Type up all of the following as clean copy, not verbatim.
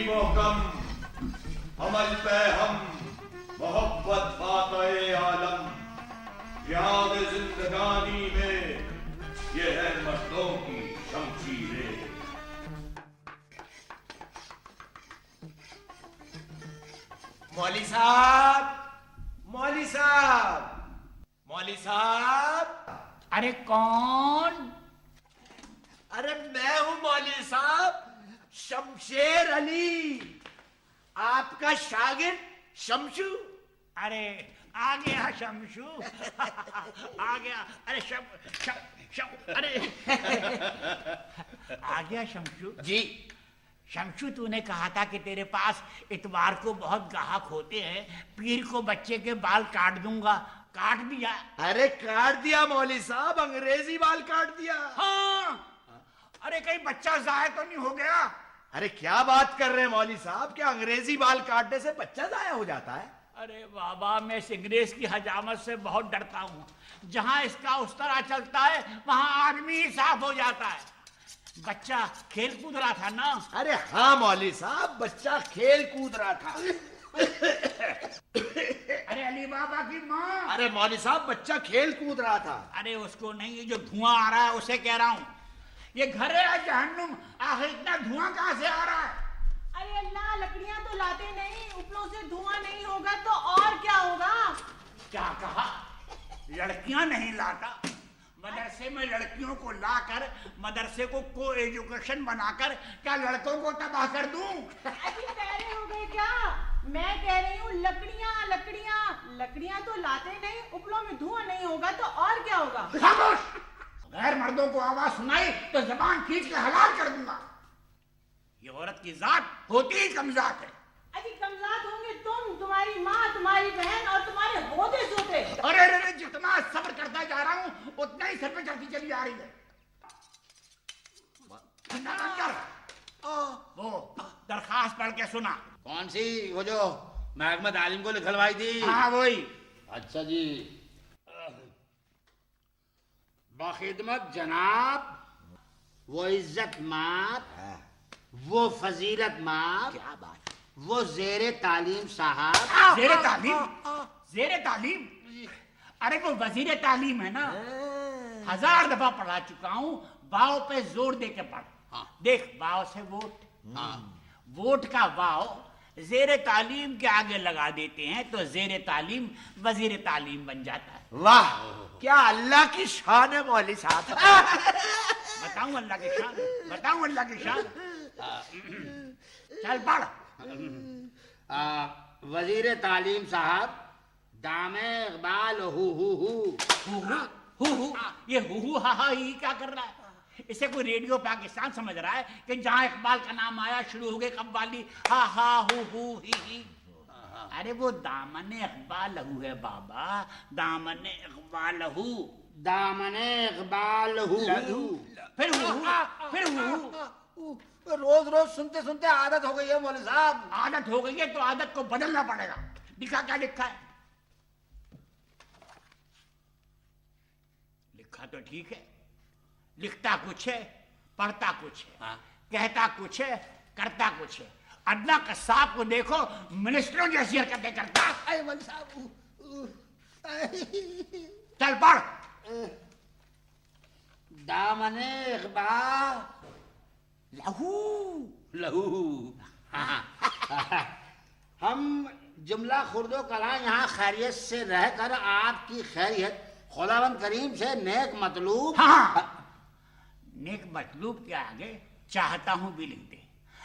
दी मोहकम अमल पे हम मोहब्बत बाक़े आलम याद जिंदगानी में ये है मर्दों की शमशीरें। मौली साहब, मौली साहब, मौली साहब। अरे कौन? अरे मैं हूं मौली साहब, शमशेर अली, आपका शागिर्द शमशू। अरे आ गया शमशू। आ गया। अरे शम अरे आ गया शमशू जी। शमशू, तूने कहा था कि तेरे पास इतवार को बहुत ग्राहक होते हैं, पीर को बच्चे के बाल काट दूंगा। काट दिया? अरे काट दिया मौली साहब, अंग्रेजी बाल काट दिया। हाँ। अरे कहीं बच्चा जाया तो नहीं हो गया? अरे क्या बात कर रहे हैं मौली साहब, क्या अंग्रेजी बाल काटने से बच्चा जाया हो जाता है? अरे बाबा, मैं इस अंग्रेज की हजामत से बहुत डरता हूँ। जहाँ इसका उस तरह चलता है वहां आदमी ही साफ हो जाता है। बच्चा खेल कूद रहा था ना? अरे हाँ मौली साहब, बच्चा खेल कूद रहा था। अरे अली बाबा की माँ। अरे मौली साहब, बच्चा खेल कूद रहा था। अरे उसको नहीं, ये जो धुआं आ रहा है उसे कह रहा हूँ। ये घर है या जहन्नुम? आखिर इतना धुआं कहाँ से आ रहा है? अरे अल्लाह, लकड़ियां तो लाते नहीं, उपलों से धुआं नहीं होगा तो और क्या होगा? क्या कहा? लड़कियां नहीं लाता? मदरसे में लड़कियों को लाकर मदरसे को एजुकेशन बनाकर क्या लड़कों को तबाह कर दूं? अभी पैरे हो गए क्या? मैं कह रही हूँ लकड़ियां लकड़ियां लकड़ियां तो लाते नहीं, उपलों में धुआं नहीं होगा तो और क्या होगा? खामोश! गैर मर्दों को आवाज सुनाई तो जबान खींच के हलाल कर दूंगा। ये औरत की जात होती ही कमजात है। अभी कमजात होंगे तुम, तुम्हारी माँ, तुम्हारी बहन और तुम्हारे होते सोते। अरे अरे, जितना सब्र करता जा रहा हूँ उतना ही सर पे चढ़ती चली जा रही है। वो दरखास्त पढ़ के सुना। कौन सी? वो जो महकमा तालीम को लिखलवाई थी? हाँ वही। अच्छा जी। बखिदमत जनाब, वो इज्जत मात, वो फजीलत मात, क्या बात? वो जेरे तालीम साहब। जेरे तालीम? जेरे तालीम? अरे वो वजीर तालीम है ना, 1000 दफा पढ़ा चुका हूँ। वाव पे जोर दे के पढ़। हाँ। देख, वाव से वोट, हाँ। वोट का वाव जेरे तालीम के आगे लगा देते हैं तो जेरे तालीम वजीर तालीम बन जाता है। वाह, क्या अल्लाह की शान है मौली साहब। बताऊं अल्लाह की शान? बताऊं अल्लाह की शान? चल पढ़। वजीर तालीम साहब, दामे इकबाल हु हु हु। हु ये हु हा हा ही क्या कर रहा है? इसे कोई रेडियो पाकिस्तान समझ रहा है कि जहां इकबाल का नाम आया शुरू हो गए कव्वाली हा हा हु ही। अरे वो दामने इकबाल हु है बाबा, दामने इकबाल हु। दामने इकबाल हु हु। फिर हु। रोज रोज सुनते सुनते आदत हो गई है मौलवी साहब। आदत हो गई है तो आदत को बदलना पड़ेगा। लिखा क्या लिखा है? लिखा तो ठीक है, लिखता कुछ है, पढ़ता कुछ है। हाँ। कहता कुछ है, करता कुछ है। अदना कसाब को देखो, मिनिस्टरों जैसी हरकतें करता। अरे मौलवी साहब, चल पढ़। दामने इकबाल लहू लहू। हम जुमला खुर्दो कला यहाँ खैरियत से रहकर आपकी खैरियत खुदावंद करीम से नेक मतलूब। हाँ, नेक मतलूब के आगे चाहता हूं भी लिख दे।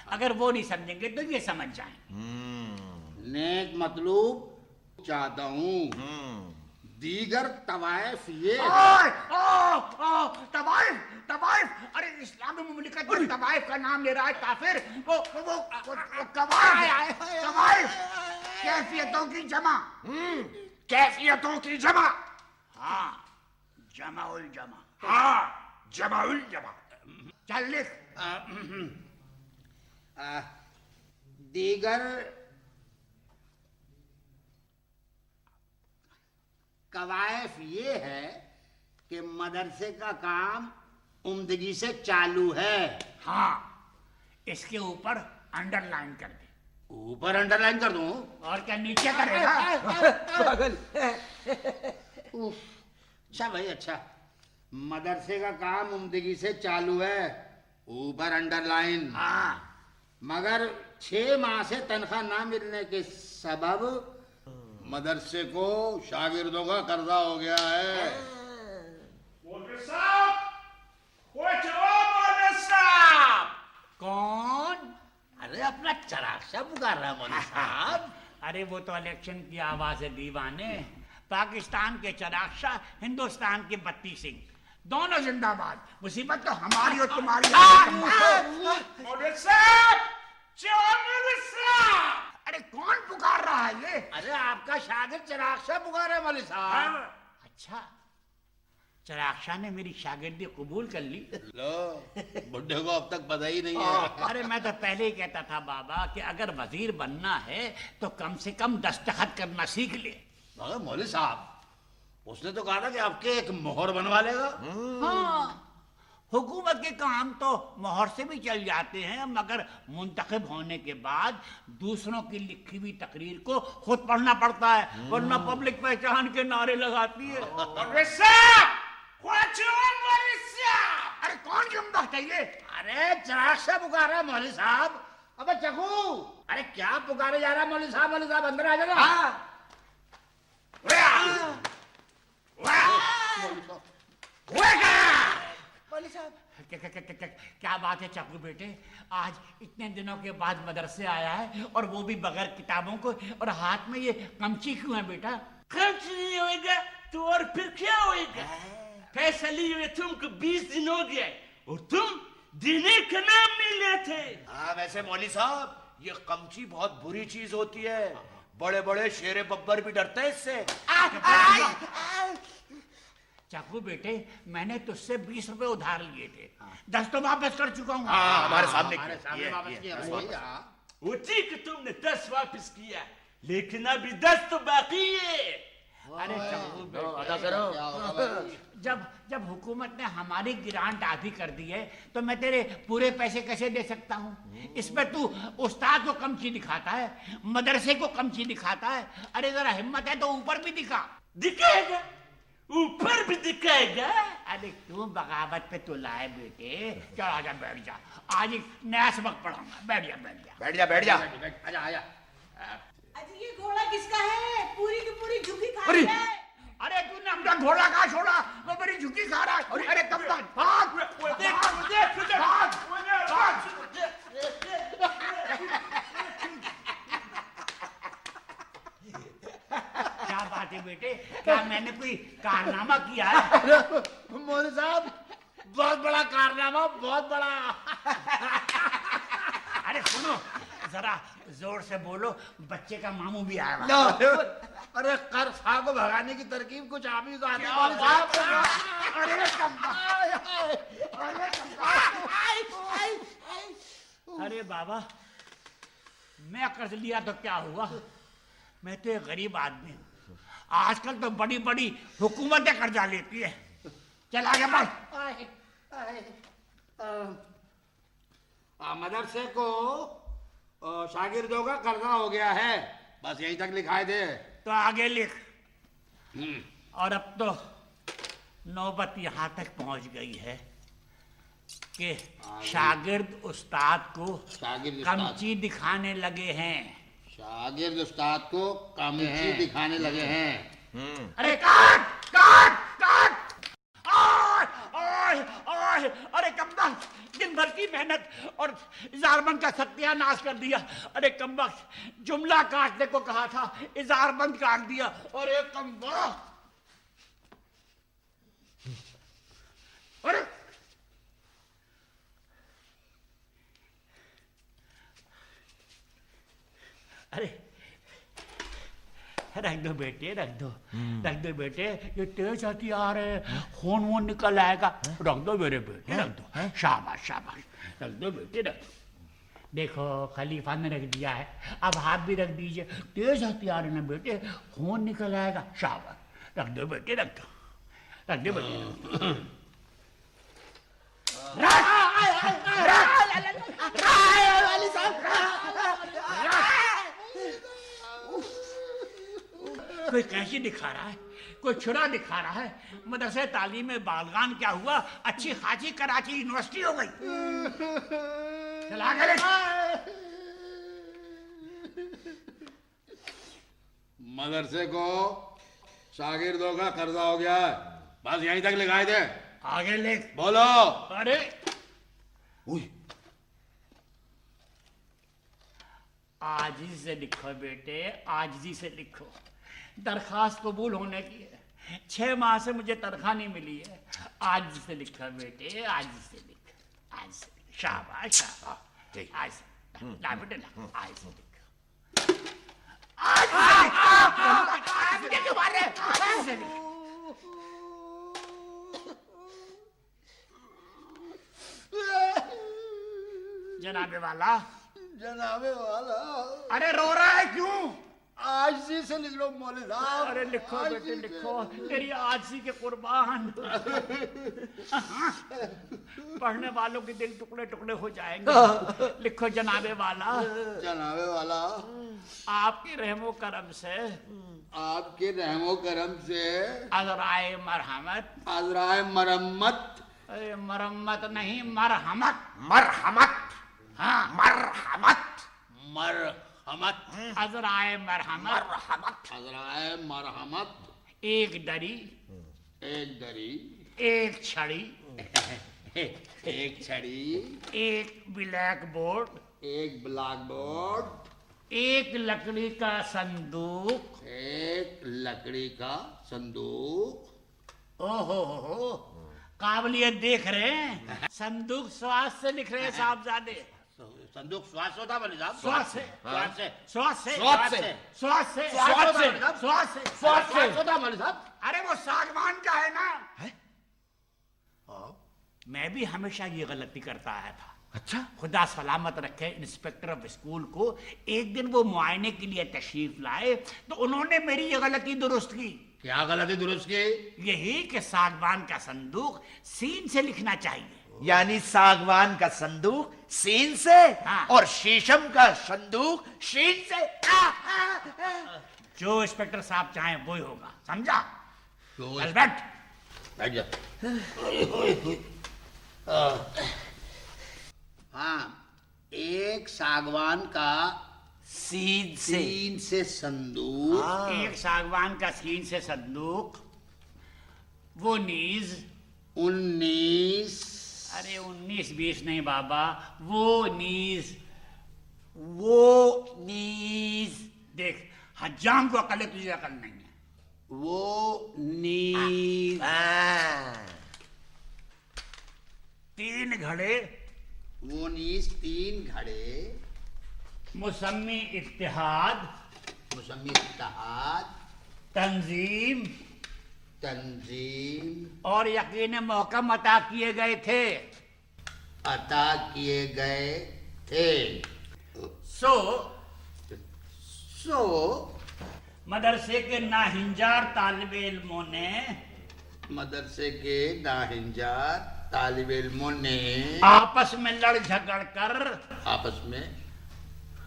अगर वो नहीं समझेंगे तो ये समझ जाएं। नेक मतलूब चाहता हूँ, दीगर तवायफ ये। तवाइफ। अरे इस्लामी मुमलिकत में तवाइफ का नाम ले रहा है काफिर। वो तवाइफ कैफियतों की जमा। कैफियतों की जमा। हाँ, जमाउल जमा। हाँ, जमाउल जमा। चल लिख। दीगर कवायफ ये है कि मदरसे का काम उम्दगी से चालू है। हाँ, इसके ऊपर अंडरलाइन कर दे। ऊपर अंडरलाइन कर दूं? और क्या नीचे करेगा? पागल। उफ, अच्छा भाई अच्छा, मदरसे का काम उम्दगी से चालू है, ऊपर अंडरलाइन। हाँ, मगर 6 माह से तनख्वाह ना मिलने के सबब मदरसे को शागिर्दों का कर्जा हो गया है। मौलवी साहब, वो जवाब मौलवी साहब। कौन? अरे अपना चराक्षा पुकार रहा है मौलवी साहब। अरे वो तो इलेक्शन की आवाज है दीवाने। पाकिस्तान के चिराग शाह, हिंदुस्तान के बत्ती सिंह, दोनों जिंदाबाद। मुसीबत तो हमारी और तुम्हारी। मौलवी साहब, जवाब मौलवी साहब। अरे कौन पुकार रहा है ये? अरे आपका शागिर्द चराक्षा पुकार है मौलवी साहब। अच्छा, चिराग शाह ने मेरी शागिर्दी कबूल कर ली। लो, बुड्ढे को अब तक पता ही नहीं है। अरे मैं तो पहले ही कहता था बाबा कि अगर वजीर बनना है तो कम से कम दस्तखत करना सीख ले। मगर मौलवी साहब, उसने तो कहा था कि आपके एक मोहर बनवा लेगा। हाँ, हुकूमत के काम तो मोहर से भी चल जाते हैं, मगर मुंतखब होने के बाद दूसरों की लिखी हुई तकरीर को खुद पढ़ना पड़ता है, वरना पब्लिक पहचान के नारे लगाती है। मौलवी साहब, वो जवाब मौलवी साहब। अरे कौन जुम्बा चाहिए? अरे चराक्षा पुकार रहा है मौलवी साहब। अबे चकू, अरे क्या पुकारे जा रहा है मौलवी साहब? मौलवी साहब अंदर आ जाना। हाँ। क्या बात है चक्कू बेटे, आज इतने दिनों के बाद मदरसे आया है और वो भी बगैर किताबों को, और हाथ में ये कमची क्यों है बेटा? कमची नहीं होएगा तो और फिर क्या होएगा? पैसा लिए हुए तुमको 20 दिन हो गया और तुम देने का नाम नहीं लेते। हाँ वैसे मौली साहब, ये कमची बहुत बुरी चीज होती है, बड़े बड़े शेरे बब्बर भी डरते हैं इससे। चक्कू बेटे, मैंने तुझसे 20 रुपए उधार लिए थे, 10 तो वापस कर चुका हूँ। हाँ हमारे सामने वापस किया। वो ठीक है, तुमने 10 वापस किया, लेकिन अभी 10 तो बाकी है। अरे चक्कू अदा करो। जब हुकूमत ने हमारी ग्रांट आधी कर दी है तो मैं तेरे पूरे पैसे कैसे दे सकता हूँ? इसमें तू उस्ताद को कमची दिखाता है, मदरसे को कमची दिखाता है। अरे जरा हिम्मत है तो ऊपर भी दिखा। दिखाएगा, ऊपर भी दिखाएगा। अरे क्यों बगावत पे तू लाए बेटे? चल आजा बैठ जा, आज एक नया सबक पढ़ाऊंगा। बैठ जा बैठ जा बैठ जा बैठ जा। आजा आजा। अजी ये घोड़ा किसका है? पूरी की पूरी झुकी खा अरे! रहा है। अरे तूने अपना घोड़ा कहाँ छोड़ा? वो मेरी झुकी खा रहा है। अरे कब तक भाग क्या बात है बेटे, क्या मैंने कोई कारनामा किया है? मौलवी साहब, बहुत बड़ा कारनामा, बहुत बड़ा। अरे सुनो, जरा जोर से बोलो, बच्चे का मामू भी आया हुआ है। ना, अरे कर्फा को भगाने की तरकीब कुछ आप ही को आती है मौलवी बात साहब। अरे अरे बाबा, मैं कर्ज लिया तो क्या हुआ? मैं तो एक गरीब आदमी हूँ, आजकल तो बड़ी बड़ी हुकूमतें कर्जा लेती है। चल आगे बढ़। मदरसे को शागिर्दों का कर्जा हो गया है, बस यहीं तक लिखाई दे। तो आगे लिख। और अब तो नौबत यहाँ तक पहुँच गई है कि शागिर्द उस्ताद को शागिर्द उस्ताद। कमची दिखाने लगे हैं। शागिर्द उस्ताद को कमची दिखाने लगे हैं। अरे काट काट काट! आय, आय, आय! अरे कमबख्त, दिन भर की मेहनत और इजारबंद का सत्यानाश कर दिया। अरे कमबख्त, जुमला काटने को कहा था, इजारबंद काट दिया। अरे कमबख्त! अरे अरे रख दो बेटे, रख दो बेटे, ये तेज हथियार है, खून वून निकल आएगा। रख दो मेरे बेटे, रख दो। शाबाश शाबाश, रख दो बेटे, रख दो। देखो खलीफा ने रख दिया है, अब हाथ भी रख दीजिए। तेज हथियार है ना बेटे, खून निकल आएगा। शाबाश, रख दो बेटे, रख दो, रख दो बेटे। रख कोई कैंची दिखा रहा है, कोई छुरा दिखा रहा है। मदरसे तालीम में बालगान क्या हुआ, अच्छी खासी कराची यूनिवर्सिटी हो गई। चला गए मदरसे को शागिर्दों का कर्जा हो गया है, बस यहीं तक लिखाए थे। आगे लिख। बोलो। अरे आजिज़ी से लिखो बेटे, आजिज़ी से लिखो। दरखास्त कबूल होने की है, 6 माह से मुझे तनख्वाह नहीं मिली है। आजिज़ी से लिखो बेटे, आजिज़ी से लिखो, आज से लिखो। शाबाश शाबाश, आज से ला बेटे ला, आज से लिखो, आज से लिखो। जनाबे वाला, जनाबे वाला, अरे रो रहा है क्यों? आजी से लिख लो मौलवी साहब। अरे लिखो बेटे लिखो, तेरी आजी के कुर्बान। पढ़ने वालों के दिल टुकड़े टुकड़े हो जाएंगे। लिखो जनाबे वाला, जनाबे वाला, आपके रहमो करम से, आपके रहमो करम से, अज़राए मरहमत, अज़राए मरम्मत, अरे मरम्मत नहीं मरहमत, मरहमत, हाँ मरहमत, मरहमत, अज़राए मरहमत, अज़राए मरहमत, एक दरी, एक दरी, एक छड़ी, एक छड़ी, एक ब्लैक बोर्ड, एक ब्लैक बोर्ड, एक लकड़ी का संदूक। एक लकड़ी का संदूक। ओहो हो, काबिलियत देख रहे हैं। संदूक स्वाद से लिख रहे हैं साहबजादे। संदूक श्वास होता है साहब। स्वाद से, श्वास से, स्वाद से, स्वाद से, स्वाद से, स्वाद से, स्वाद से, श्वास होता है साहब। अरे वो सागवान का है ना। मैं भी हमेशा ये गलती करता आया था। अच्छा, खुदा सलामत रखे, इंस्पेक्टर ऑफ स्कूल को एक दिन वो मुआयने के लिए तशरीफ लाए तो उन्होंने मेरी ये गलती दुरुस्त की। क्या गलती दुरुस्त की? यही कि सागवान का संदूक सीन से लिखना चाहिए। यानी सागवान का संदूक सीन से हाँ। और शीशम का संदूक शीन से। जो इंस्पेक्टर साहब चाहें वो ही होगा, समझा? तो बस बैठ। बैठ जा। हाँ, एक सागवान का सीन से। सीन से संदूक, एक सागवान का सीन से संदूक, वो नीज, 19, अरे 19-20 नहीं बाबा, वो नीज, वो नीज। देख हजाम को अकल है, तुझे अकल नहीं है। वो नीज, 3 घड़े, वो नीज 3 घड़े, मुसम्मी इत्तेहाद, मुसम्मी इत्तेहाद, तंजीम तंजीम और यकीन मोहकम अता किए गए थे। अता किए गए थे। सो मदरसे के नाहिंजार तालिब इल्मों ने, मदरसे के नाहिंजार तालिब इल्मों ने आपस में लड़ झगड़ कर, आपस में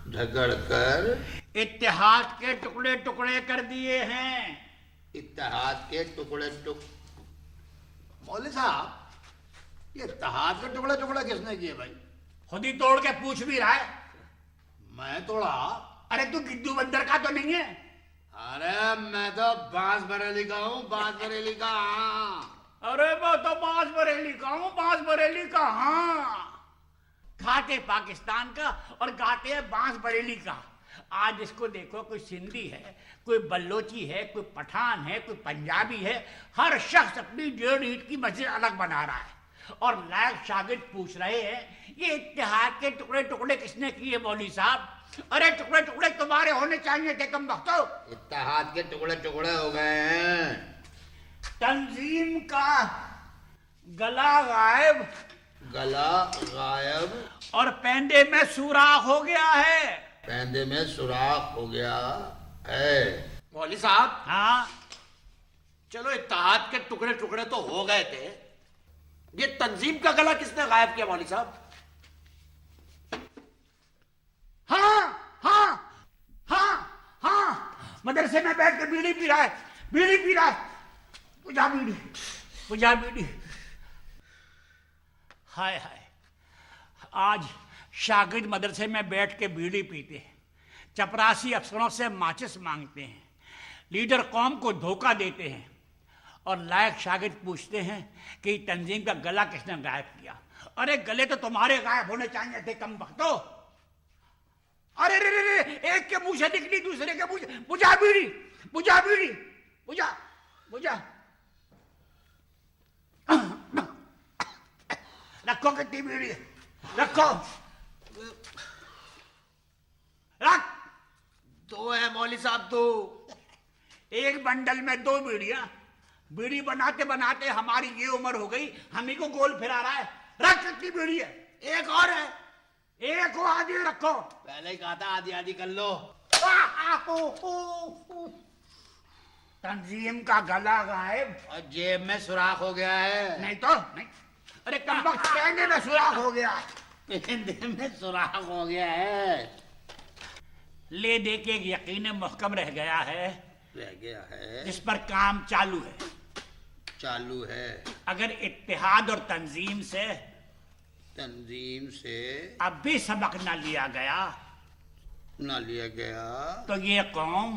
झगड़ कर इत्तेहाद के टुकड़े टुकड़े कर दिए हैं। इत्तेहाद के टुकड़े मौलवी साहब, ये इत्तेहाद के टुकड़े टुकड़े किसने किए भाई? खुद ही तोड़ के पूछ भी रहा है। मैं तोड़ा? अरे तू गिद्दू बंदर का तो नहीं है? अरे मैं तो बांस बरेली का हूँ, बांस बरेली का। हाँ, अरे मैं तो बांस बरेली का हूँ, बांस बरेली का। हाँ, खाते पाकिस्तान का और गाते हैं बांस बरेली का। आज इसको देखो, कोई सिंधी है, कोई बल्लोची है, कोई पठान है, कोई पंजाबी है, हर शख्स अपनी 1.5 ईंट की मस्जिद अलग बना रहा है और लायक शागिर्द पूछ रहे हैं ये इत्तेहाद के टुकड़े टुकड़े किसने किए मौलवी साहब? अरे टुकड़े टुकड़े तुम्हारे होने चाहिए थे कम वक्तो। इत्तेहाद के टुकड़े टुकड़े हो गए हैं। तंजीम का गला गायब, गला गायब और पैंदे में सुराख हो गया है। पैंदे में सुराख हो गया है। मौलवी साहब, हाँ, चलो इत्तेहाद के टुकड़े टुकड़े तो हो गए थे, ये तंजीम का गला किसने गायब किया मौलवी साहब? हाँ हाँ हाँ हाँ مدرسے میں بیٹھ کے بیڑی پی رہا ہے، بیڑی پی رہا ہے. بجھا بیڑی، بجھا بیڑی. ہائے ہائے، آج شاگرد مدرسے میں بیٹھ کے بیڑی پیتے ہیں، چپراسی افسروں سے ماچس مانگتے ہیں، لیڈر قوم کو دھوکہ دیتے ہیں، اور لائق شاگرد پوچھتے ہیں کہ تنظیم کا گلا کس نے غائب کیا. ارے گلے تو تمہارے غائب ہونے چاہیے تھے کم بختو. ارے رے رے رے، ایک کے منہ سے نکلی دوسرے کے منہ سے. بجھا بیڑی، بجھا بیڑی، بجھا بجھا. رکھو کتنی بیڑی ہے، رکھو، رکھ. 2 ہے مولوی صاحب 2. ایک بنڈل میں 2 بیڑیاں. بیڑی بناتے بناتے ہماری یہ عمر ہو گئی، ہم ہی کو گول پھرا رہا ہے. رکھ کتنی بیڑی ہے. ایک اور ہے. ایک کو آدھی رکھو. پہلے ہی کہا تھا آدھی آدھی کر لو. تنظیم کا گلا غائب. اور جیب میں سوراخ ہو گیا ہے. نہیں تو نہیں. ارے کم وقت پہنے میں سوراخ ہو گیا. پہندے میں سوراخ ہو گیا ہے. لے دے کے ایک یقین محکم رہ گیا ہے رہ گیا ہے، جس پر کام چالو ہے. چالو ہے. اگر اتحاد اور تنظیم سے اب بھی سبق نہ لیا گیا نہ لیا گیا تو یہ قوم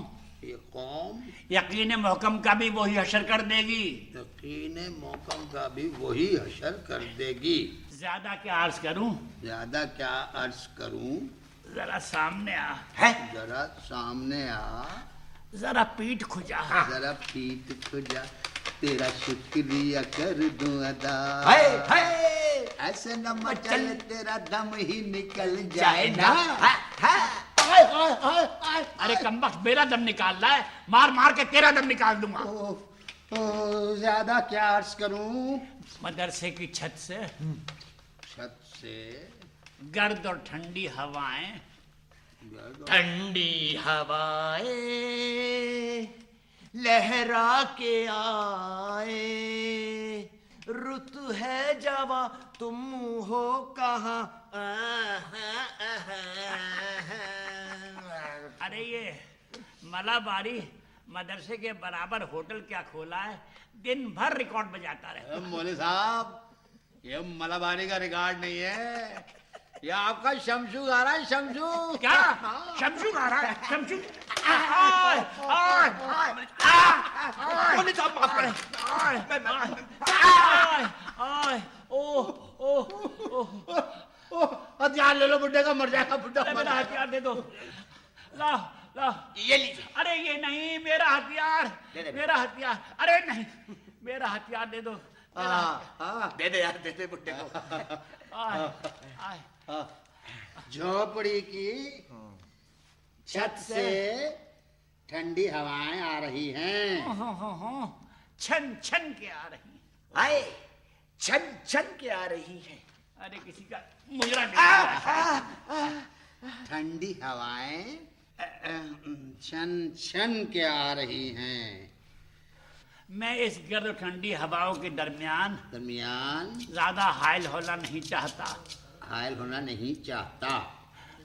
یقین محکم کا بھی وہی حشر کر دے گی. یقین محکم کا بھی وہی حشر کر دے گی. زیادہ کیا عرض کروں؟ زیادہ کیا عرض کروں؟ ذرا سامنے آ. ذرا سامنے آ. ذرا پیٹھ کھجا. ذرا پیٹ کھجا. تیرا شکریہ کر دوں ادا. ایسے نہ مچل تیرا دم ہی نکل جائے نا. ارے کمبخت میرا دم نکال رہا ہے، مار مار کے تیرا دم نکال دوں گا. زیادہ کیا عرض کروں؟ مدرسے کی چھت سے گرد اور ٹھنڈی ہوائیں، ٹھنڈی ہوائیں لہرا کے آئے، رت ہے جواں تم ہو کہاں. ارے یہ ملا باری مدرسے کے برابر ہوٹل کیا کھولا ہے، دن بھر ریکارڈ بجاتا رہے. مولوی صاحب یہ ملابانی کا ریکارڈ نہیں ہے، یہ آپ کا شمشو گا رہا ہے. شمشو کیا شمشو گا رہا ہے؟ شمشو مولوی صاحب معاف کریں. ہتھیار لے لو، بڈھے کا مر جائے گا بڈھا. میرا ہتھیار دے دو. لا لا. یہ لیجیے. ارے یہ نہیں، میرا ہتھیار، میرا ہتھیار. ارے نہیں، میرا ہتھیار دے دو. دے دے یار، دے دے بڈھے کو. جھوپڑی کی چھت سے ٹھنڈی ہوائیں آ رہی ہیں. چھن چھن کے آ رہی. آئے چھن چھن کے آ رہی ہیں. ارے کسی کا مجرا نہیں. ٹھنڈی ہوائیں چھن چھن کے آ رہی ہیں. میں اس گرد و ٹھنڈی ہواؤں کے درمیان زیادہ حائل ہونا نہیں چاہتا. حائل ہونا نہیں چاہتا.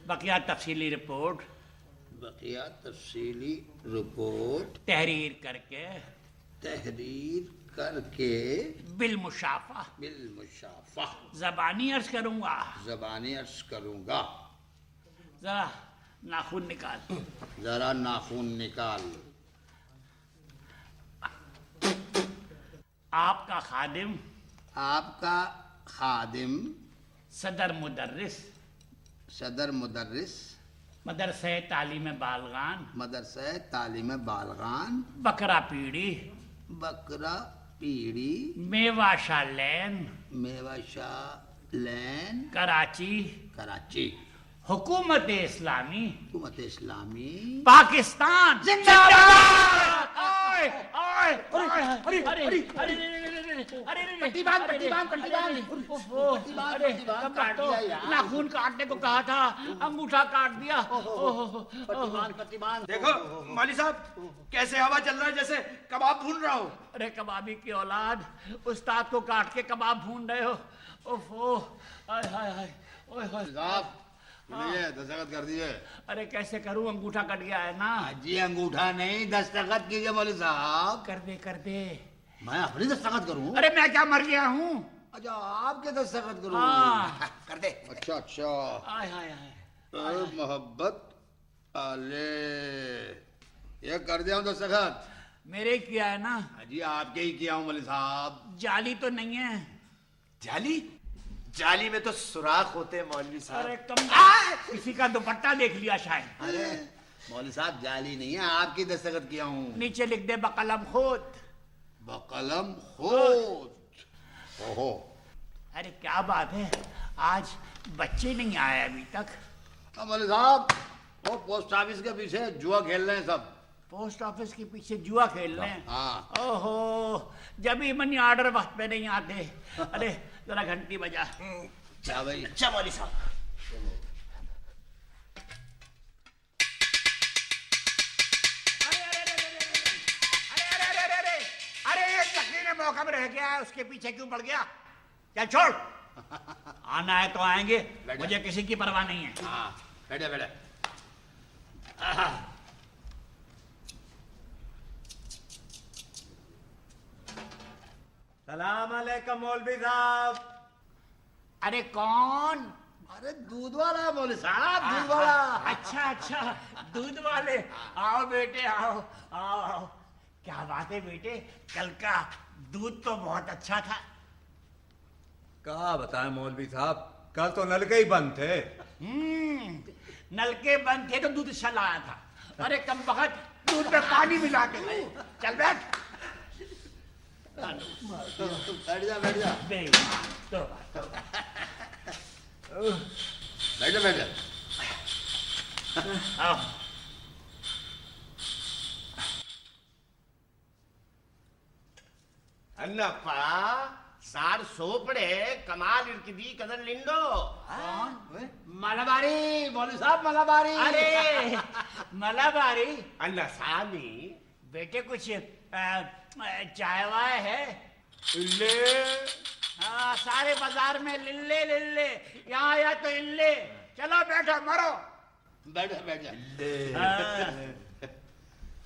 بقیہ تفصیلی رپورٹ تحریر کر کے بالمشافہ زبانی عرض کروں گا. ذرا ناخن نکال. آپ کا خادم صدر مدرس مدرسہ تعلیم بالغان بکرا پیڑی میوہ شاہ لین کراچی. حکومت اسلامی پاکستان زندہ ناخون کاٹنے کو کہا تھا، انگوٹھا کاٹ دیا. دیکھو مولوی صاحب کیسے ہوا چل رہا ہے، جیسے کباب بھون رہا ہو. ارے کبابی کی اولاد، استاد کو کاٹ کے کباب بھون رہے ہو. ये दस्तखत कर दीजिए। अरे कैसे करूं, अंगूठा कट गया है ना। जी अंगूठा नहीं, दस्तखत कीजिए मौलवी साहब। कर दे। मैं अपनी दस्तखत करूं? अरे मैं क्या मर गया हूँ? अच्छा आपके दस्तखत करूं? हाँ। कर दे। अच्छा अच्छा। आय हाय हाय। मोहब्बत आले, ये कर दिया हूं दस्तखत। मेरे किया है ना। जी आपके ही किया हूं मौलवी साहब। जाली तो नहीं है? जाली? जाली में तो सुराख होते हैं मौलवी अरे साहब। कम, किसी का दुपट्टा देख लिया शायद। अरे मौलवी साहब जाली नहीं है, आपकी दस्तखत किया हूं। नीचे लिख दे बकलम खुद। बकलम खोज। ओहो। अरे क्या बात है, आज बच्चे नहीं आए अभी तक। मौलवी साहब वो पोस्ट ऑफिस के पीछे जुआ खेल रहे हैं सब। पोस्ट ऑफिस के पीछे जुआ खेल रहे हैं? हाँ। ओहो, जब ही मनी ऑर्डर वक्त पे नहीं आते। अरे जरा घंटी बजा। क्या भाई? अच्छा मौलवी साहब। अरे ये चकरी ने मौका में रह गया है, उसके पीछे क्यों पड़ गया? चल छोड़। आना है तो आएंगे, मुझे किसी की परवाह नहीं है। हाँ बैठे बैठे। सलाम अलैकुम मौलवी साहब। अरे कौन? अरे दूध वाला है मौलवी साहब, दूध वाला। अच्छा अच्छा, दूध वाले। आओ बेटे आओ आओ आओ। क्या बात है बेटे, कल का दूध तो बहुत अच्छा था। कहा बताएं मौलवी साहब, कल तो नलके ही बंद थे। नलके बंद थे तो दूध चल आया था। अरे कम बखत दूध में पानी मिला के गए। चल बैठ। बैठ जा बैठ जा। बेईमान, तौबा। बैठे बैठे। आओ। अन्नप्पा सार सोपड़े कमाल इरकिदी कदर लिंडो। मलाबारी मौलवी साहब, मलाबारी। अरे मलाबारी। अन्ना सामी बेटे कुछ चाय वाय है? ले हाँ, सारे बाजार में लिल्ले लिल्ले, यहाँ आया तो इल्ले। चलो बैठो मरो। बैठे बैठ जा।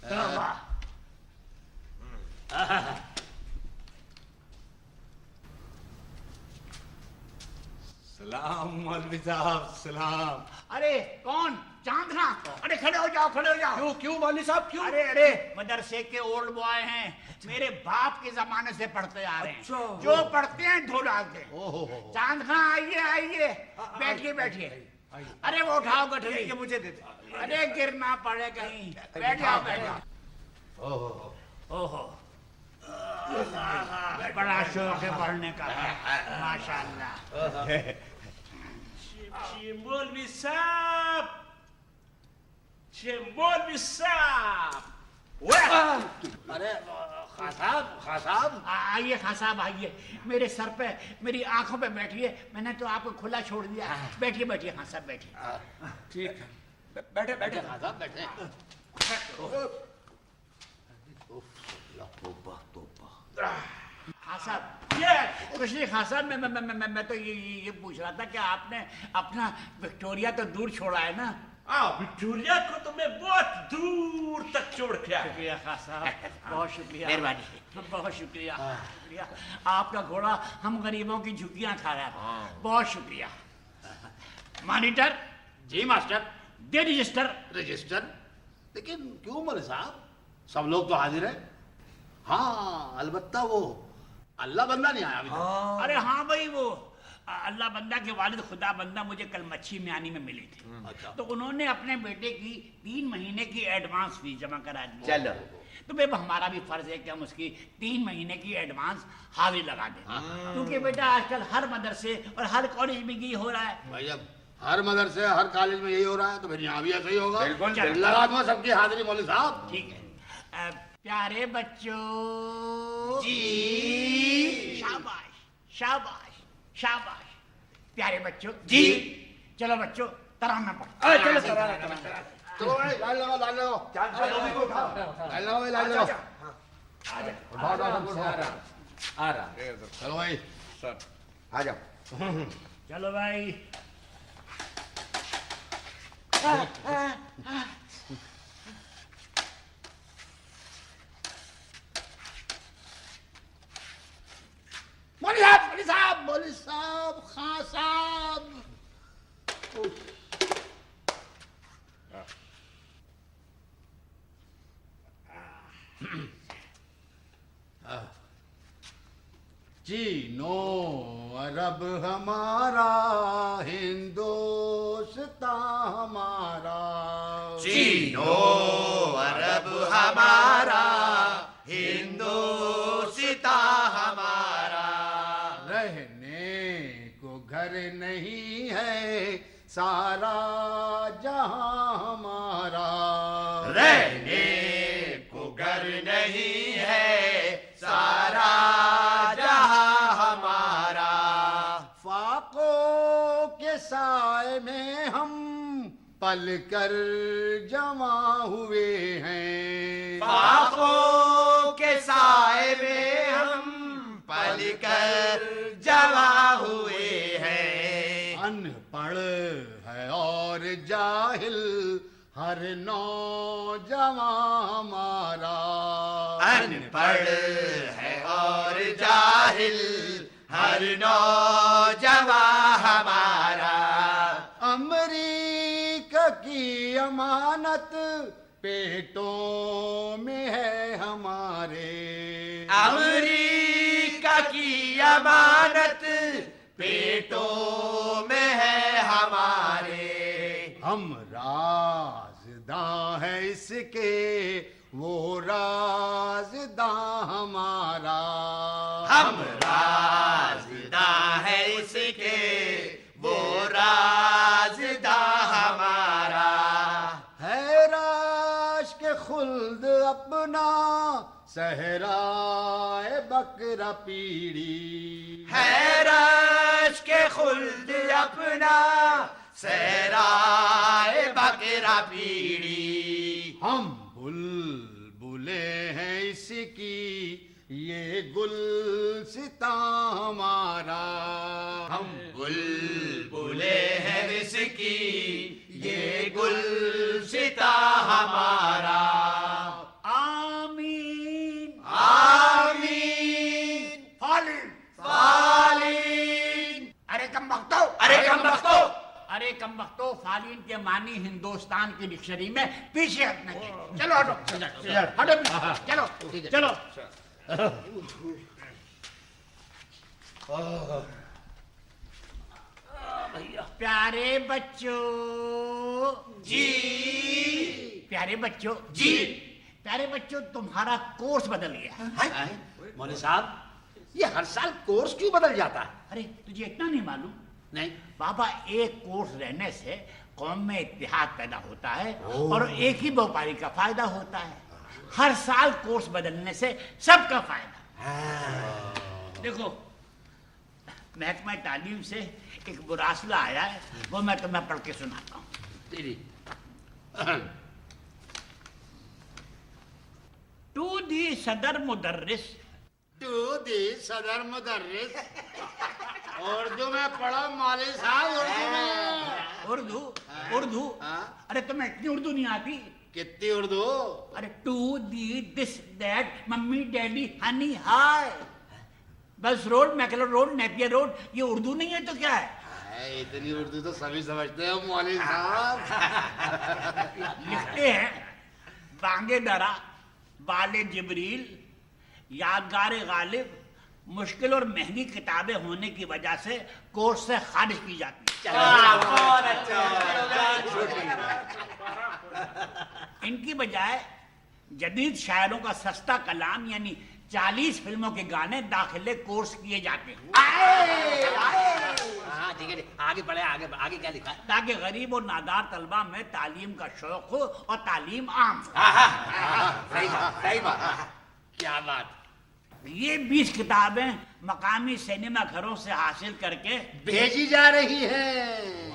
तौबा। सलाम मौलवी साहब, सलाम। अरे कौन? चांदना। अरे खड़े हो जाओ, खड़े हो जाओ। क्यों क्यों मौलवी साहब क्यों? अरे अरे मदरसे के ओल्ड बॉय हैं, मेरे बाप के जमाने से पढ़ते आ रहे हैं। अच्छा। जो पढ़ते हैं धो डालते हैं। चांद खां आइए आइए, बैठिए बैठिए। अरे वो उठाओ गठरी के मुझे देते। अरे गिरना पड़े कहीं। बैठ जाओ बैठ जाओ। ओहो, बड़ा शौक है पढ़ने का। माशाल्लाह। मौलवी साहब, मौलवी साहब। अरे खां साहब। आइए खां साहब आइए, मेरे सर पे मेरी आंखों पे बैठिए। मैंने तो आपको खुला छोड़ दिया। बैठिए बैठिए खां साहब बैठिए। ठीक है, बैठे बैठे। खां साहब बैठे। खां साहब ये कुछ नहीं। खां साहब मैं तो ये पूछ रहा था कि आपने अपना विक्टोरिया तो दूर छोड़ा है ना? विक्टोरिया को तो मैं बहुत दूर तक छोड़ के आया। शुक्रिया खां साहब, बहुत शुक्रिया। मेहरबानी। बहुत शुक्रिया शुक्रिया। आपका घोड़ा हम गरीबों की झुग्गियां खा रहा है। बहुत शुक्रिया। मॉनिटर। जी मास्टर। दे रजिस्टर। रजिस्टर? लेकिन क्यों मौलवी साहब, सब लोग तो हाजिर है। हाँ अलबत्ता वो अल्लाह बंदा नहीं आया अभी तक। अरे हाँ भाई, वो अल्लाह बंदा के वालिद खुदा बंदा मुझे कल मच्छी म्यानी में मिले थे। अच्छा। तो उन्होंने अपने बेटे की 3 महीने की एडवांस फीस जमा करा दी। चलो। तो भाई हमारा भी फर्ज है कि हम उसकी 3 महीने की एडवांस हावी लगा दें। क्योंकि बेटा आजकल हर मदरसे और हर कॉलेज में ये हो रहा है। भाई अब हर मदरसे हर कॉलेज में यही हो रहा है तो फिर यहाँ भी ऐसा ही होगा। बिल्कुल, बिल्कुल। लगा दूंगा सबकी हाजिरी मौलवी साहब। ठीक है। प्यारे बच्चों जी। शाबाश शाबाश शाबाश। प्यारे बच्चों जी। चलो बच्चों तराना पढ़ो। चलो चलो भाई लाइन लगाओ लाइन लगाओ। लाइन लगाओ भाई लाइन लगाओ। आ रहा। चलो भाई सर आ जाओ। चलो भाई। مولوی صاحب خان صاحب چینو عرب ہمارا ہندوستان ہمارا چینو عرب ہمارا ہندوستان ہمارا رہنے کو گھر نہیں ہے سارا جہاں ہمارا رہنے کو گھر نہیں ہے سارا جہاں ہمارا فاقوں کے سائے میں ہم پل کر جمع ہوئے ہیں فاقوں کے سائے میں ہم پل کر جمع ہوئے ہیں ان پڑھ ہے اور جاہل ہر نوجوان ہمارا ان پڑھ ہے اور جاہل ہر نوجوان ہمارا امریکہ کی امانت پیٹوں میں ہے ہمارے امریکہ کی امانت پیٹوں میں ہے ہمارے ہم رازداں ہے اس کے وہ رازداں ہمارا ہم رازداں ہے اس کے وہ رازداں ہمارا ہے راش کے خلد اپنا صحرائے بکرا پیڑی ہے رش کے خلد اپنا صحرائے بکرا پیڑی ہم بلبلے ہیں اس کی یہ گلستان ہمارا ہم بلبلے ہیں اس کی یہ گلستان ہمارا آمین آمین فالین فالین ارے کم بختو ارے کم بختو ارے کم بختو فالین کے معنی ہندوستان کی ڈکشنری میں پیچھے ہٹنا چاہیے چلو ہٹو ہٹو چلو چلو پیارے بچوں جی پیارے بچوں جی پیارے بچوں تمہارا کورس بدل گیا مولوی صاحب یہ ہر سال کورس کیوں بدل جاتا ہے؟ ارے تجھے اتنا نہیں معلوم نہیں بابا ایک کورس رہنے سے قوم میں اتحاد پیدا ہوتا ہے اور ایک ہی بیوپاری کا فائدہ ہوتا ہے ہر سال کورس بدلنے سے سب کا فائدہ دیکھو محکمہ تعلیم سے ایک مراسلہ آیا ہے وہ میں تمہیں پڑھ کے سناتا ہوں تیری ٹو دی صدر مدرس تو دی صدر مدرس اردو میں پڑھو مولوی صاحب اردو میں اردو ارے تمہیں اتنی اردو نہیں آتی کتنی اردو ارے to the this that mummy daddy honey hi بس road McLeod road Napier road یہ اردو نہیں ہے تو کیا ہے اتنی اردو تو سبھی سمجھتے ہیں مولوی صاحب لکھتے ہیں بانگے درا بال جبریل یادگار غالب مشکل اور مہنگی کتابیں ہونے کی وجہ سے کورس سے خارج کی جاتی ہے ان کی بجائے جدید شاعروں کا سستا کلام یعنی 40 فلموں کے گانے داخلے کورس کیے جاتے ہیں ہاں ٹھیک ہے آگے بڑھے آگے کیا لکھا ہے تاکہ غریب اور نادار طلبہ میں تعلیم کا شوق ہو اور تعلیم عام صحیح بات کیا بات یہ 20 کتابیں مقامی سینما گھروں سے حاصل کر کے بھیجی جا رہی ہے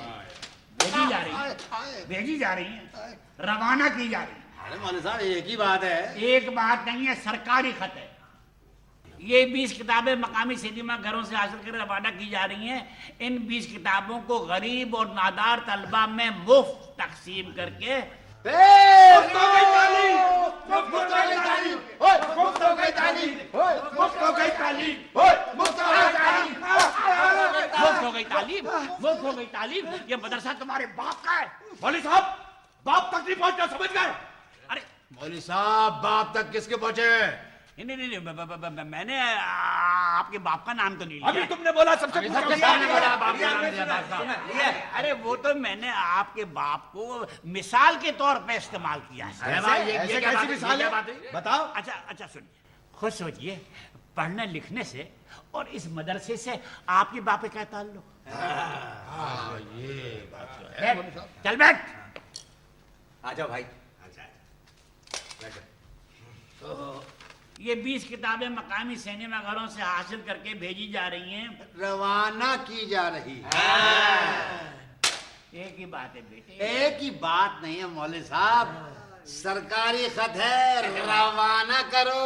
بھیجی جا رہی ہیں روانہ کی جا رہی ہیں ارے مولوی صاحب ایک ہی بات ہے ایک بات نہیں ہے سرکاری خط ہے یہ 20 کتابیں مقامی سینما گھروں سے حاصل کر روانہ کی جا رہی ہیں. ان 20 کتابوں کو غریب اور نادار طلبہ میں مفت تقسیم کر کے مفت ہو گئی تعلیم. یہ مدرسہ تمہارے باپ کا ہے. مولوی صاحب باپ تک نہیں پہنچنا, سمجھ گئے؟ ارے مولوی صاحب باپ تک کس کے پہنچے؟ نہیں, میں نے آپ کے باپ کا نام تو نہیں ابھی لیا. تم نے بولا سب سے ارے وہ تو میں نے آپ کے باپ کو مثال کے طور پہ استعمال کیا ہے. ایسے کیسی مثال ہے؟ بتاؤ. اچھا سنیے, خود سوچئے پڑھنے لکھنے سے اور اس مدرسے سے آپ کے باپ کا کیا تعلق؟ چل بیٹھ. آ جاؤ بھائی. یہ 20 کتابیں مقامی سینما گھروں سے حاصل کر کے بھیجی جا رہی ہیں. روانہ کی جا رہی ہے. ایک ہی بات ہے بیٹے, ایک ہی بات نہیں ہے مولوی صاحب, سرکاری خط ہے, روانہ کرو.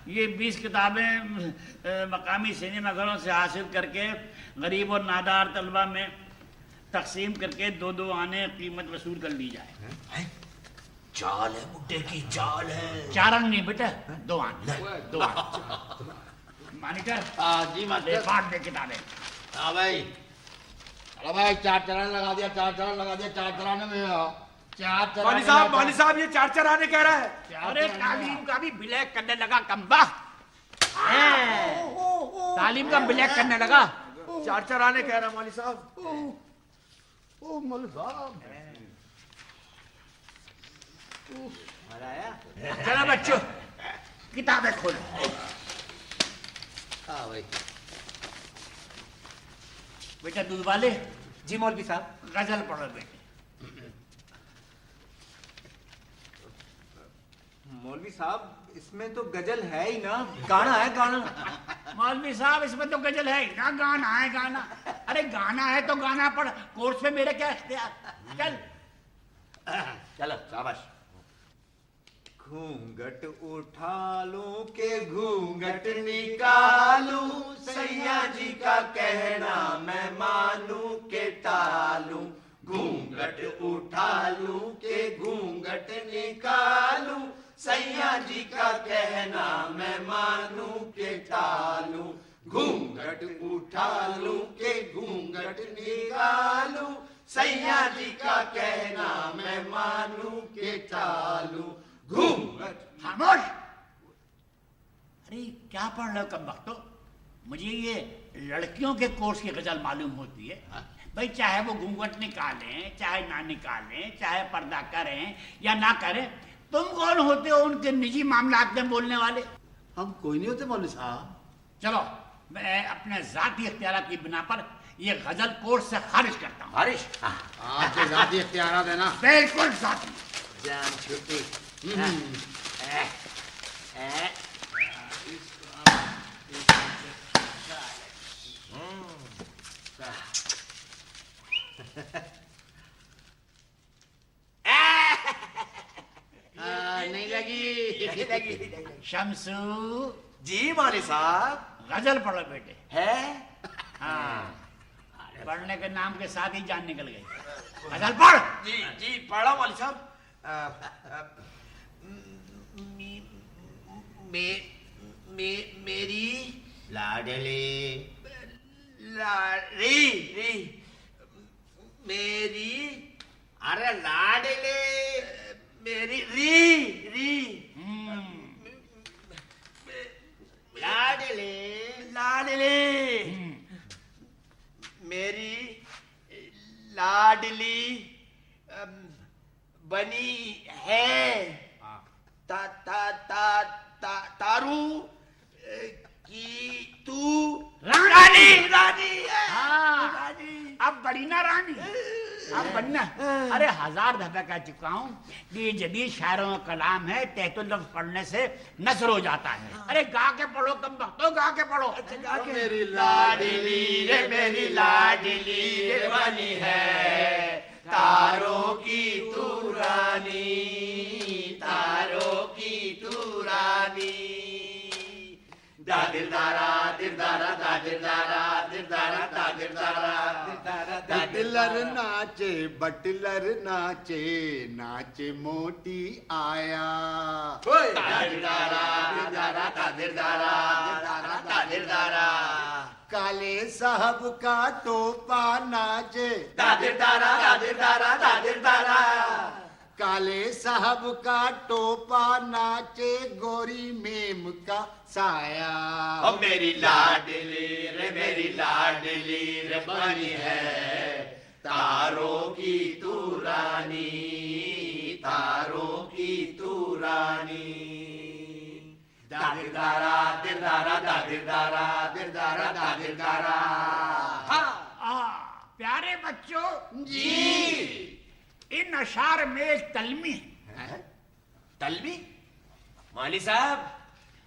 یہ 20 کتابیں مقامی سینما گھروں سے حاصل کر کے غریب اور نادار طلبہ میں تقسیم کر کے 2 آنے قیمت وصول کر لی جائے. چال ہے بڈے کی, چال ہے. 4 آنے نہیں بیٹا, 2 آنے. 2 آنے. مانیٹر جی لے بانٹ دے کتابیں. ہاں بھائی, چلو بھائی 4 چرن لگا دیا, 4 چرن لگا دیا. 4 چرانے میں 4 مولوی صاحب یہ 4 آنے کہہ رہا ہے. ارے تعلیم کا بھی بلیک کرنے لگا کمبخت. تعلیم کا بلیک کرنے لگا. 4 آنے کہہ رہا مولوی صاحب. مولوی صاحب چلو بچوں کتابیں کھولو. ہاں بھائی. بیٹا دودھ والے جی مولوی صاحب. غزل پڑھو بیٹے. مولوی صاحب اس میں تو غزل ہے ہی نا, گانا ہے گانا. مولوی صاحب اس میں تو غزل ہے نا, گانا ہے گانا. ارے گانا ہے تو گانا پڑھ, کورس میں میرے کیا اختیار. چل چلو شاباش. گھونگٹ اٹھا لوں کہ گھونگٹ نکالوں, سیاں جی کا کہنا میں مانوں کہ ٹالوں. گھونگٹ اٹھا لوں کہ گھونگٹ نکالوں, سیاں جی کا کہنا میں مانوں کہ ٹالوں. گھونگٹ اٹھا لوں کہ گھونگٹ نکالوں, سیاں جی کا کہنا میں مانوں کہ ٹالوں. خاموش. ارے کیا پڑھ رہے ہو کم وقتوں. مجھے یہ لڑکیوں کے کورس کی غزل معلوم ہوتی ہے بھائی, چاہے وہ گھونگھٹ نکالیں چاہے نہ نکالیں, چاہے پردہ کریں یا نہ کریں. تم کون ہوتے ہو ان کے نجی معاملات میں بولنے والے؟ ہم کوئی نہیں ہوتے مولوی صاحب. چلو میں اپنے ذاتی اختیارات کی بنا پر یہ غزل کورس سے خارج کرتا ہوں. بارش آپ کے ذاتی اختیارات ہے نا. بالکل ذاتی. جان چھٹی. نہیں لگی. شمسو جی مولوی صاحب. غزل پڑھو بیٹے. ہے ہاں, پڑھنے کے نام کے ساتھ ہی جان نکل گئی. غزل پڑھ. جی جی پڑھا مولوی صاحب. میری لاڈلی ری میری, ارے لاڈلی میری ری لاڈلی لاڈلی, میری لاڈلی بنی ہے تارو کی تو رانی. رانی. ہاں, اب بڑی نا رانی, اب بننا. ارے 1000 دفعہ کہہ چکا ہوں کہ یہ جدید شاعروں کا کلام ہے, تحت اللفظ پڑھنے سے نثر ہو جاتا ہے. ارے گا کے پڑھو کم وقتوں, گا کے پڑھو. میری لاڈلی رے میری لاڈلی رے بنی ہے تاروں کی تو رانی, تاروں کی تو رانی. रानी दादिर दारा दिर दारा दादिर दारा दिर दारा दादिर दारा दिर दारा बटलर नाचे बटलर नाचे नाचे मोटी आया दादिर दारा दिर दारा दादिर दारा दादिर दारा काले साहब का टोपा नाचे दादिर दारा दादिर दारा दादिर दारा काले साहब का टोपा नाचे गोरी मेम का साया ओ मेरी लाडली रे बनी है तारों की तू रानी तारों की तू रानी दादिर दारा दिर दारा दादिर दारा दिर दारा दादिर दारा प्यारे बच्चों, जी इन अशार में एक तलमी है। तलवी मौली साहब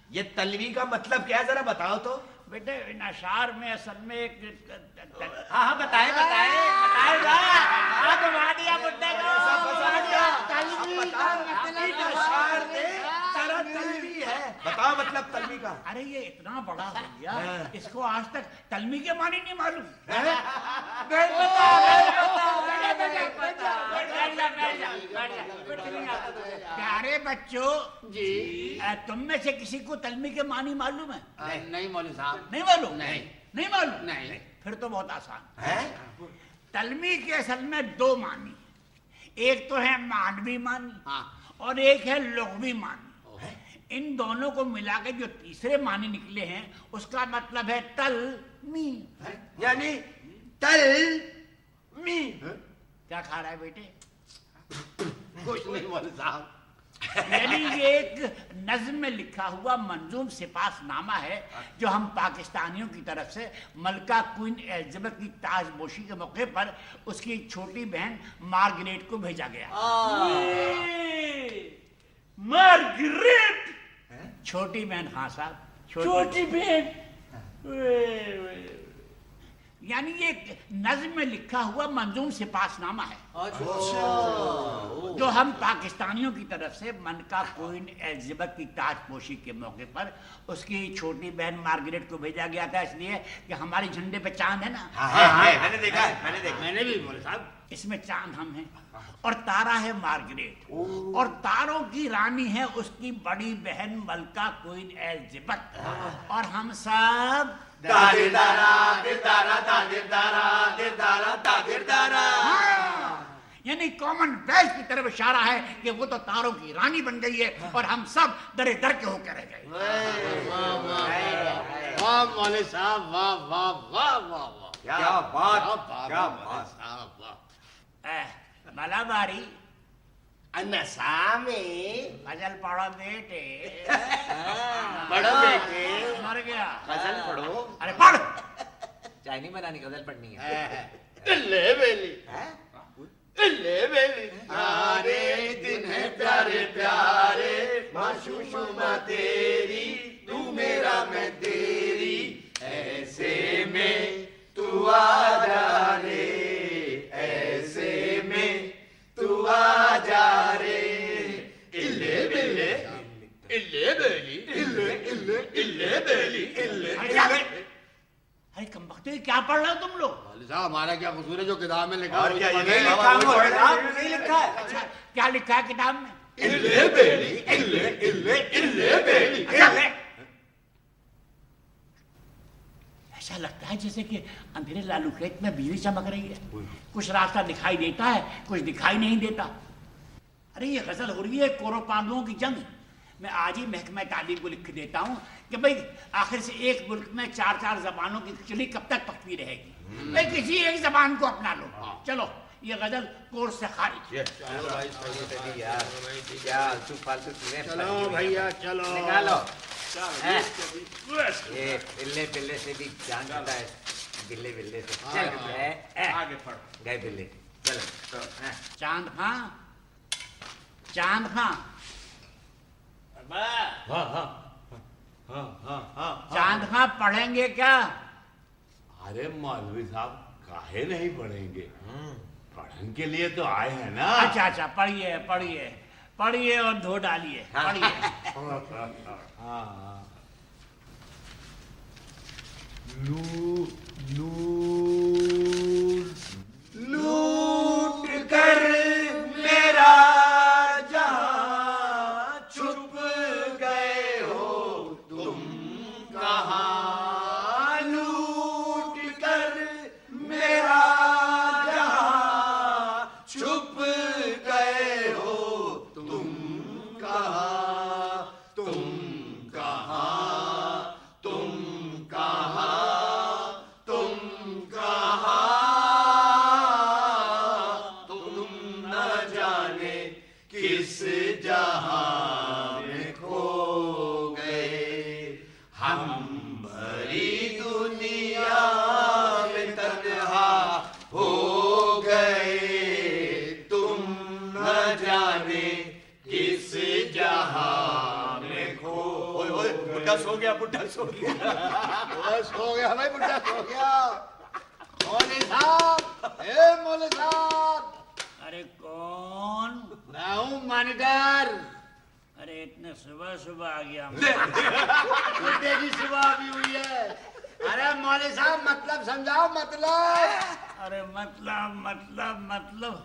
ये तलवी का मतलब क्या है जरा बताओ तो बेटे इन अशार में असल में एक हाँ हाँ बताए बताए बताएगा बताओ मतलब तलवी का अरे ये इतना बड़ा हो गया, इसको आज तक तलमी के मानी नहीं मालूम। प्यारे बच्चों जी, तुम में से किसी को तलमी के मानी मालूम है? नहीं मौलवी साहब, नहीं मालूम? नहीं मालूम? नहीं। फिर तो बहुत आसान है तलमी के असल में दो मानी, एक तो है मानवी मानी हाँ। और एक है लुग़वी मानी। इन दोनों को मिला के जो तीसरे मानी निकले हैं उसका मतलब है तलमी। यानी तल मी क्या खा रहा है बेटे? कुछ नहीं मौलवी साहब। यानी ये एक नज्म में लिखा हुआ मंजूम सिपासनामा है जो हम पाकिस्तानियों की तरफ से मलका क्वीन एलिजाबेथ की ताजपोशी के मौके पर उसकी छोटी बहन मार्गरेट को भेजा गया। मार्गरेट छोटी बहन, हाँ साहब, छोटी बहन। यानी ये नज्म में लिखा हुआ मंजूम सिपासनामा है जो हम पाकिस्तानियों की तरफ से मलका क्वीन एलिजाबेथ की ताजपोशी के मौके पर उसकी छोटी बहन मार्गरेट को भेजा गया था, इसलिए कि हमारे झंडे पे चांद है ना। मैंने देखा मैंने भी मौलवी साहब। इसमें चांद हम हैं और तारा है मार्गरेट, और तारों की रानी है उसकी बड़ी बहन मलका क्वीन एलिजाबेथ, और हम सब दादिर दारा दिर दारा दादिर दारा दिर दारा दादिर दारा। यानी कॉमनवेल्थ की तरफ इशारा है कि वो तो तारों की रानी बन गई है और हम सब दरे दर के होकर रह गए। वाह मौलवी साहब, वाह वाह वाह वाह वाह, क्या बात, क्या मौलवी बात। साहब, वाह। मलाबारी नसामे गजल पढ़ो बेटे। बड़ो बेटे, मर गया। गजल पढ़ो। अरे पढ़। चाय नहीं बनानी, गजल पढ़नी है। इल्ले बेली, इल्ले बेली। सारे दिन है प्यारे प्यारे माशूशुमा तेरी, तू मेरा मैं तेरी, ऐसे में तू आ जा रे, ऐसे में तू आ जा रे। इल्ले बिल्ले इल्ले बेली इल्ले इल्ले इल्ले बेली इल्ले इल्ले। अरे कमबख्ते क्या पढ़ रहे हो तुम लोग? मौलवी साहब हमारा क्या कसूर है जो किताब में लिखा और हो? क्या ये पढ़े। नहीं लिखा है मौलवी साहब, नहीं लिखा है। अच्छा, क्या लिखा है किताब में? इल्ले बेली इल्ले इल्ले इल्ले बेली इल्ले। ऐसा लगता है जैसे कि अंधेरे लालू खेत में बिजली चमक रही है, कुछ रास्ता दिखाई देता है, कुछ दिखाई नहीं देता। अरे ये गजल हो रही है कोरोपालुओं की जंग। मैं आज ही महकमा तालीम को लिख के देता हूँ कि भाई आखिर से एक मुल्क में 4-4 जबानों की खिचड़ी कब तक पकती रहेगी? भाई किसी एक जबान को अपना लो। चलो ये गजल कोर्स से खारिज। चलो भाई, सही यार, क्या आलतू फालतू चीजें चलो पढ़नी है। भैया चलो। निकालो। ये बिल्ले बिल्ले से भी जान जाता है, बिल्ले बिल्ले से। चल आगे पढ़। गए बिल्ले, चलो। हाँ। चांद खां, चांद खां, चांद खां पढ़ेंगे क्या? अरे मौलवी साहब काहे नहीं पढ़ेंगे, पढ़ने के लिए तो आए हैं ना। अच्छा अच्छा, पढ़िए पढ़िए पढ़िए और धो डालिए, पढ़िए। लूट कर मेरा जहां छुप गए हो तुम कहां लूट कर मेरा जहां छुप गए हो तुम कहां तुम कहां तुम कहां तुम कहां तुम न जाने किस जहां में खो गए हम भरी दुनिया में तन्हा हो गए तुम न जाने किस जहां में खो ओए बुढ़ा सो गया बुढ़ा सो गया सो गया भाई, बुढ़ा सो गया। मौलवी साहब, ए मौलवी साहब। अरे कौन? मैं हूँ मॉनिटर। अरे इतने सुबह सुबह आ गया। बुड्ढे की सुबह भी हुई है। अरे मौलवी साहब मतलब समझाओ मतलब। अरे मतलब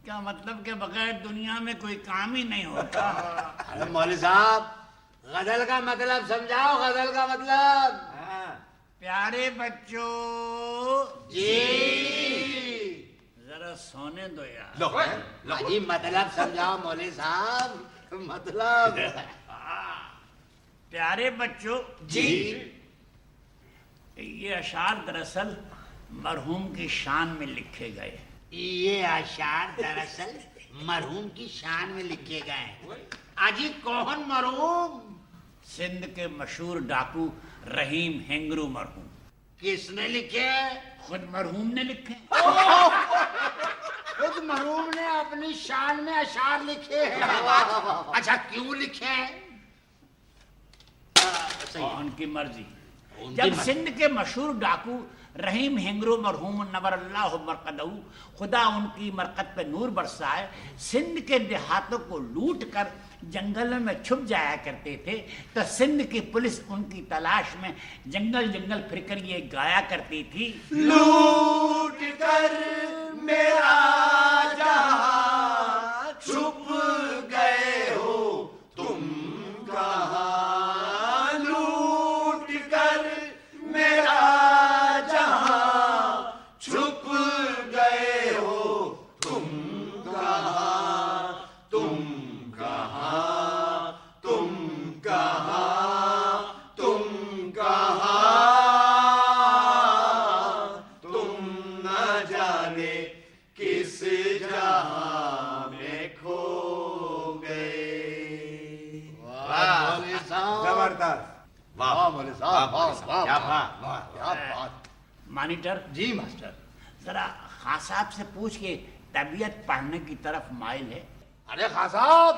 क्या मतलब के बगैर दुनिया में कोई काम ही नहीं होता। अरे मौलवी साहब गजल का मतलब समझाओ, गजल का मतलब। प्यारे बच्चों, जी जरा सोने दो यार। जी मतलब समझाओ मौलवी साहब, मतलब। प्यारे बच्चों, जी ये अशार दरअसल मरहूम की शान में लिखे गए। ये अशार दरअसल मरहूम की शान में लिखे गए। अजी कौन मरहूम? सिंध के मशहूर डाकू रहीम हेंगरू मरहूम। किसने लिखे? खुद मरहूम ने लिखे। खुद मरहूम ने अपनी शान में अशार लिखे हैं। अच्छा क्यों लिखे? उनकी मर्जी। जब सिंध के मशहूर डाकू रहीम हेंगरू मरहूम नवरल्लाहु मरकदहू खुदा उनकी मरकत पे नूर बरसाए सिंध के देहातों को लूट कर जंगलों में छुप जाया करते थे, तो सिंध की पुलिस उनकी तलाश में जंगल जंगल फिरकर ये गाया करती थी। लूट कर मेरा जहां छुप गए हो तुम कहां लूट कर मेरा जहां छुप गए हो तुम कहां तुम कहां तुम कहां तुम कहां तुम न जाने किस जहां में खो गए। मौलवी साहब जबरदस्त। वाह मौलवी साहब, वाह वाह क्या वाह बात, वाह, क्या बात। मॉनिटर, जी मास्टर। जरा खां साहब से पूछ के तबीयत पढ़ने की तरफ माइल है। अरे खां साहब।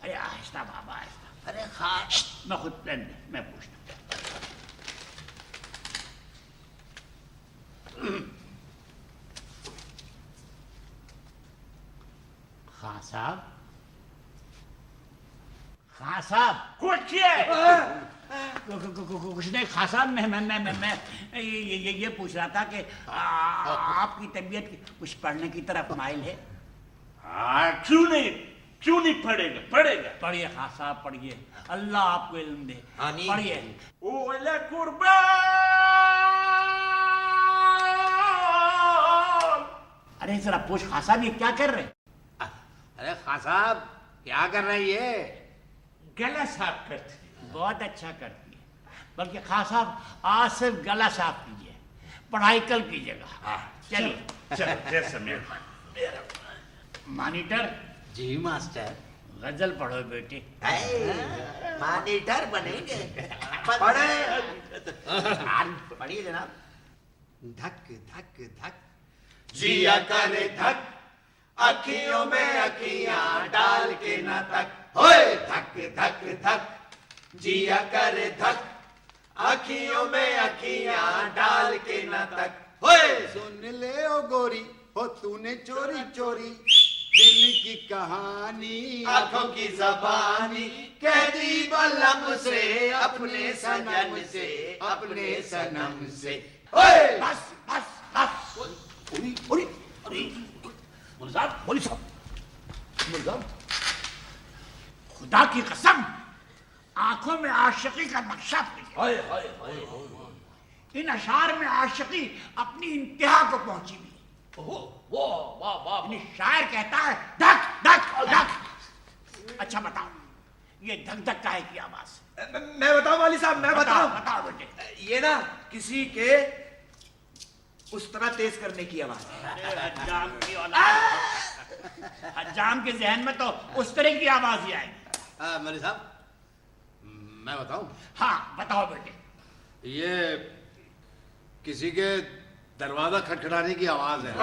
अरे आहिस्ता बाबा आहिस्ता। अरे खां मैं खुद प्लान मैं पूछता। खां साहब, खां साहब। कुछ है? कुछ नहीं खां साहब, मैं ये पूछ रहा था कि आपकी तबीयत कुछ पढ़ने की तरफ माइल है। हाँ, क्यों नहीं पढ़ेगा? पढ़िए खां साहब, पढ़िए। अल्लाह आपको इल्म दे। आमीन। पढ़िए। ओला कुर्बान। अरे जरा पूछ खां साहब, ये क्या कर रहे हैं? अरे खां साहब क्या कर रही है? गला साफ करती है। बहुत अच्छा करती है, बल्कि खां साहब आज सिर्फ गला साफ कीजिए, पढ़ाई कल कीजिएगा। चलिए। चलो जैसा मेरा मॉनिटर, जी मास्टर। गजल पढ़ो बेटे। मॉनिटर बनेंगे। पढ़े पढ़िए जनाब। धक धक धक जिया करे धक अखियों में अखियां डाल के न तक होए धक धक धक जिया करे धक अखियों में अखियां डाल के न तक होए सुन ले ओ गोरी, हो तूने चोरी चोरी دل کی کہانی آنکھوں کی زبانی کہہ دی بلم سے اپنے سنم سے اپنے سنم سے اوئے بس بس بس مولوی صاحب مولوی صاحب خدا کی قسم آنکھوں میں عاشقی کا نقشہ پڑ ہائے ہائے ہائے گیا ان اشعار میں عاشقی اپنی انتہا کو پہنچی ہوئی واہ واہ واہ یعنی شاعر کہتا ہے دھک دھک دھک اچھا بتاؤ یہ دھک دھک کاہے کی آواز میں بتاؤں والی صاحب میں بتاؤ بتاؤں بتاؤ بیٹے یہ نا کسی کے اس طرح تیز کرنے کی آواز ہے ارے حجام کی اولاد حجام کے ذہن میں تو اس طرح کی آواز ہی آئے گی مولوی صاحب میں بتاؤں ہاں بتاؤ بیٹے یہ کسی کے دروازہ کھٹکھٹانے کی آواز ہے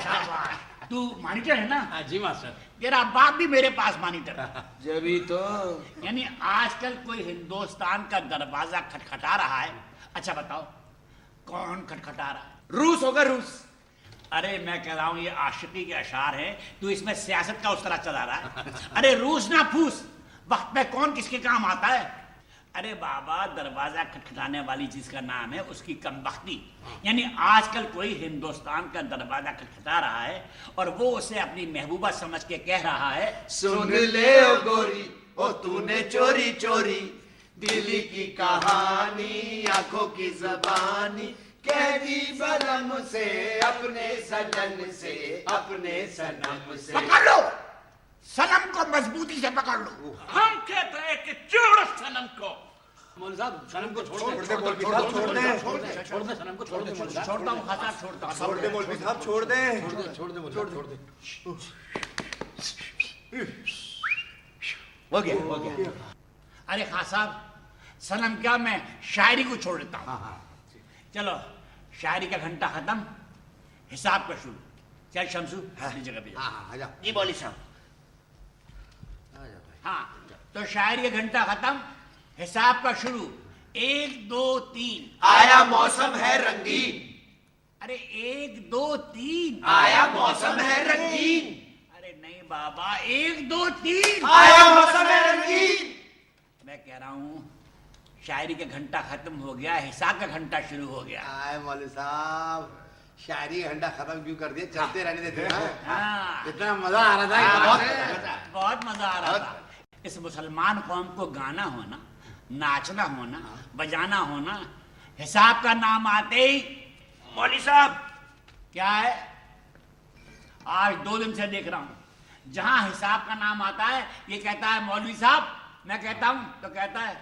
شاباش تو مانیٹر ہے نا جی ماسٹر تیرا باپ بھی میرے پاس مانیٹر ہے جبھی تو یعنی آج کل کوئی ہندوستان کا دروازہ کھٹکھٹا رہا ہے اچھا بتاؤ کون کھٹکھٹا رہا ہے روس ہوگا روس ارے میں کہہ رہا ہوں یہ عاشقی کے اشعار ہیں تو اس میں سیاست کا اس طرح چلا رہا ہے ارے روس نہ پھوس وقت میں کون کس کے کام آتا ہے ارے بابا دروازہ کھٹکھٹانے والی چیز کا نام ہے اس کی کم بختی یعنی آج کل کوئی ہندوستان کا دروازہ کھٹکھٹا رہا ہے اور وہ اسے اپنی محبوبہ سمجھ کے کہہ رہا ہے سن لے او گوری او تو نے چوری چوری دل کی کہانی آنکھوں کی زبانی کہہ دی بلم سے اپنے سجن سے اپنے سنم سے پکڑ لو سنم کو مضبوطی سے پکڑ لو ہم کہتے ہیں کہ چھوڑو صنم کو مولوی صاحب سنم کو چھوڑ چھوڑ دے مولوی صاحب چھوڑ دے چھوڑ دے سنم کو چھوڑ دے مولوی صاحب چھوڑتا ہوں خاصا چھوڑتا ہوں چھوڑ دے مولوی صاحب چھوڑ دے چھوڑ دے مولوی صاحب چھوڑ دے ہو گیا ہو گیا ارے خان صاحب سنم کیا میں شاعری کو چھوڑ دیتا ہوں چلو شاعری کا گھنٹہ ختم حساب کا شروع چل شمسو اپنی جگہ پہ جا آ جا جی بولی صاحب ہاں تو شاعری کا گھنٹہ ختم حساب کا شروع 1 2 3 آیا موسم ہے رنگین ارے 1 2 3 آیا موسم ہے رنگین ارے نہیں بابا 1 2 3 آیا موسم ہے رنگین میں کہہ رہا ہوں شاعری کا گھنٹہ ختم ہو گیا حساب کا گھنٹہ شروع ہو گیا آئے مولوی صاحب شاعری کا گھنٹہ ختم کیوں کر دیا چلتے رہنے دیتے نا ہاں اتنا مزہ آ رہا تھا بہت مزہ آ رہا تھا اس مسلمان قوم کو گانا ہونا ناچنا ہونا بجانا ہونا حساب کا نام آتے ہی مولوی صاحب کیا ہے آج 2 دن سے دیکھ رہا ہوں جہاں حساب کا نام آتا ہے یہ کہتا ہے مولوی صاحب میں کہتا ہوں تو کہتا ہے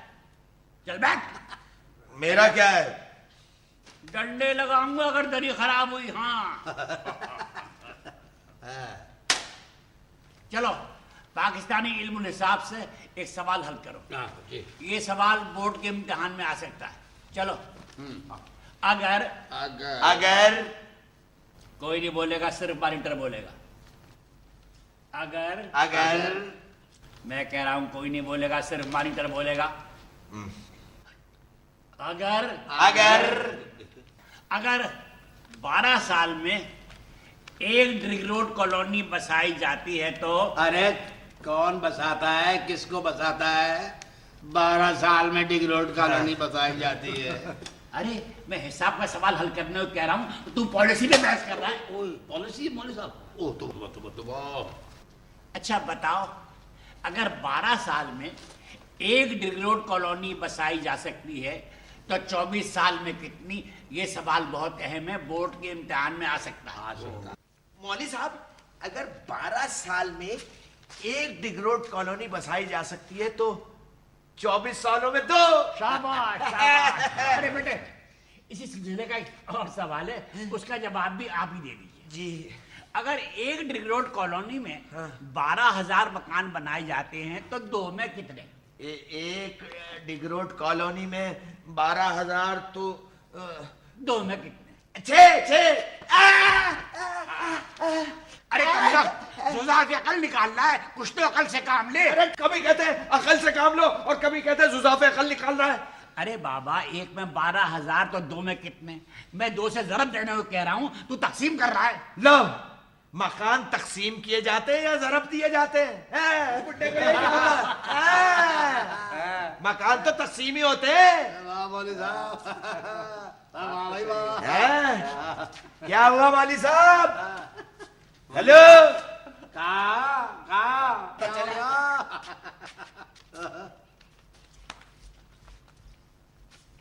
چل بیٹھ میرا کیا ہے ڈنڈے لگاؤں گا اگر دری خراب ہوئی ہاں چلو پاکستانی علم الحساب سے ایک سوال حل کرو یہ سوال بورڈ کے امتحان میں آ سکتا ہے چلو اگر اگر کوئی نہیں بولے گا صرف مانیٹر بولے گا اگر میں کہہ رہا ہوں کوئی نہیں بولے گا صرف مانیٹر بولے گا اگر اگر اگر 12 سال میں ایک ڈرگ روڈ کالونی بسائی جاتی ہے تو ارے کون بساتا ہے کس کو بساتا ہے 12 سال میں ڈگ روڈ کالونی بسائی جاتی ہے ارے میں حساب کا سوال حل کرنے کو کہہ رہا ہوں تو پالیسی پہ بحث کر رہا ہے پالیسی مولوی صاحب او تو اچھا بتاؤ اگر 12 سال میں ایک ڈرگ روڈ کالونی بسائی جا سکتی ہے تو 24 سال میں کتنی یہ سوال بہت اہم ہے بورڈ کے امتحان میں آ سکتا ہے مولوی صاحب اگر 12 سال میں ایک ڈگ روڈ کالونی بسائی جا سکتی ہے تو 24 سالوں میں 2 شاباش شاباش ارے بیٹے اسی سلسلے کا ایک اور سوال ہے اس کا جواب بھی آپ ہی دے دیجیے جی اگر ایک ڈرگ روڈ کالونی میں 12,000 مکان بنائے جاتے ہیں تو 2 میں کتنے ایک ڈگ روڈ کالونی میں 12,000 تو 2 میں کتنے 6 ارے زوزات عقل نکالنا ہے کچھ تو عقل سے کام لے ارے کبھی کہتے ہیں عقل سے کام لو اور کبھی کہتے ہیں زوزاف عقل نکالنا ہے ارے بابا ایک میں 12,000 تو 2 میں کتنے میں 2 سے ضرب دینے کو کہہ رہا ہوں تو تقسیم کر رہا ہے لو مکان تقسیم کیے جاتے ہیں یا ضرب دیے جاتے ہیں؟ بڈھے کو یہی بولا۔ مکان تو تقسیم ہی ہوتے ہیں۔ واہ مولوی صاحب، واہ بھائی واہ۔ کیا ہوا والی صاحب؟ ہلو،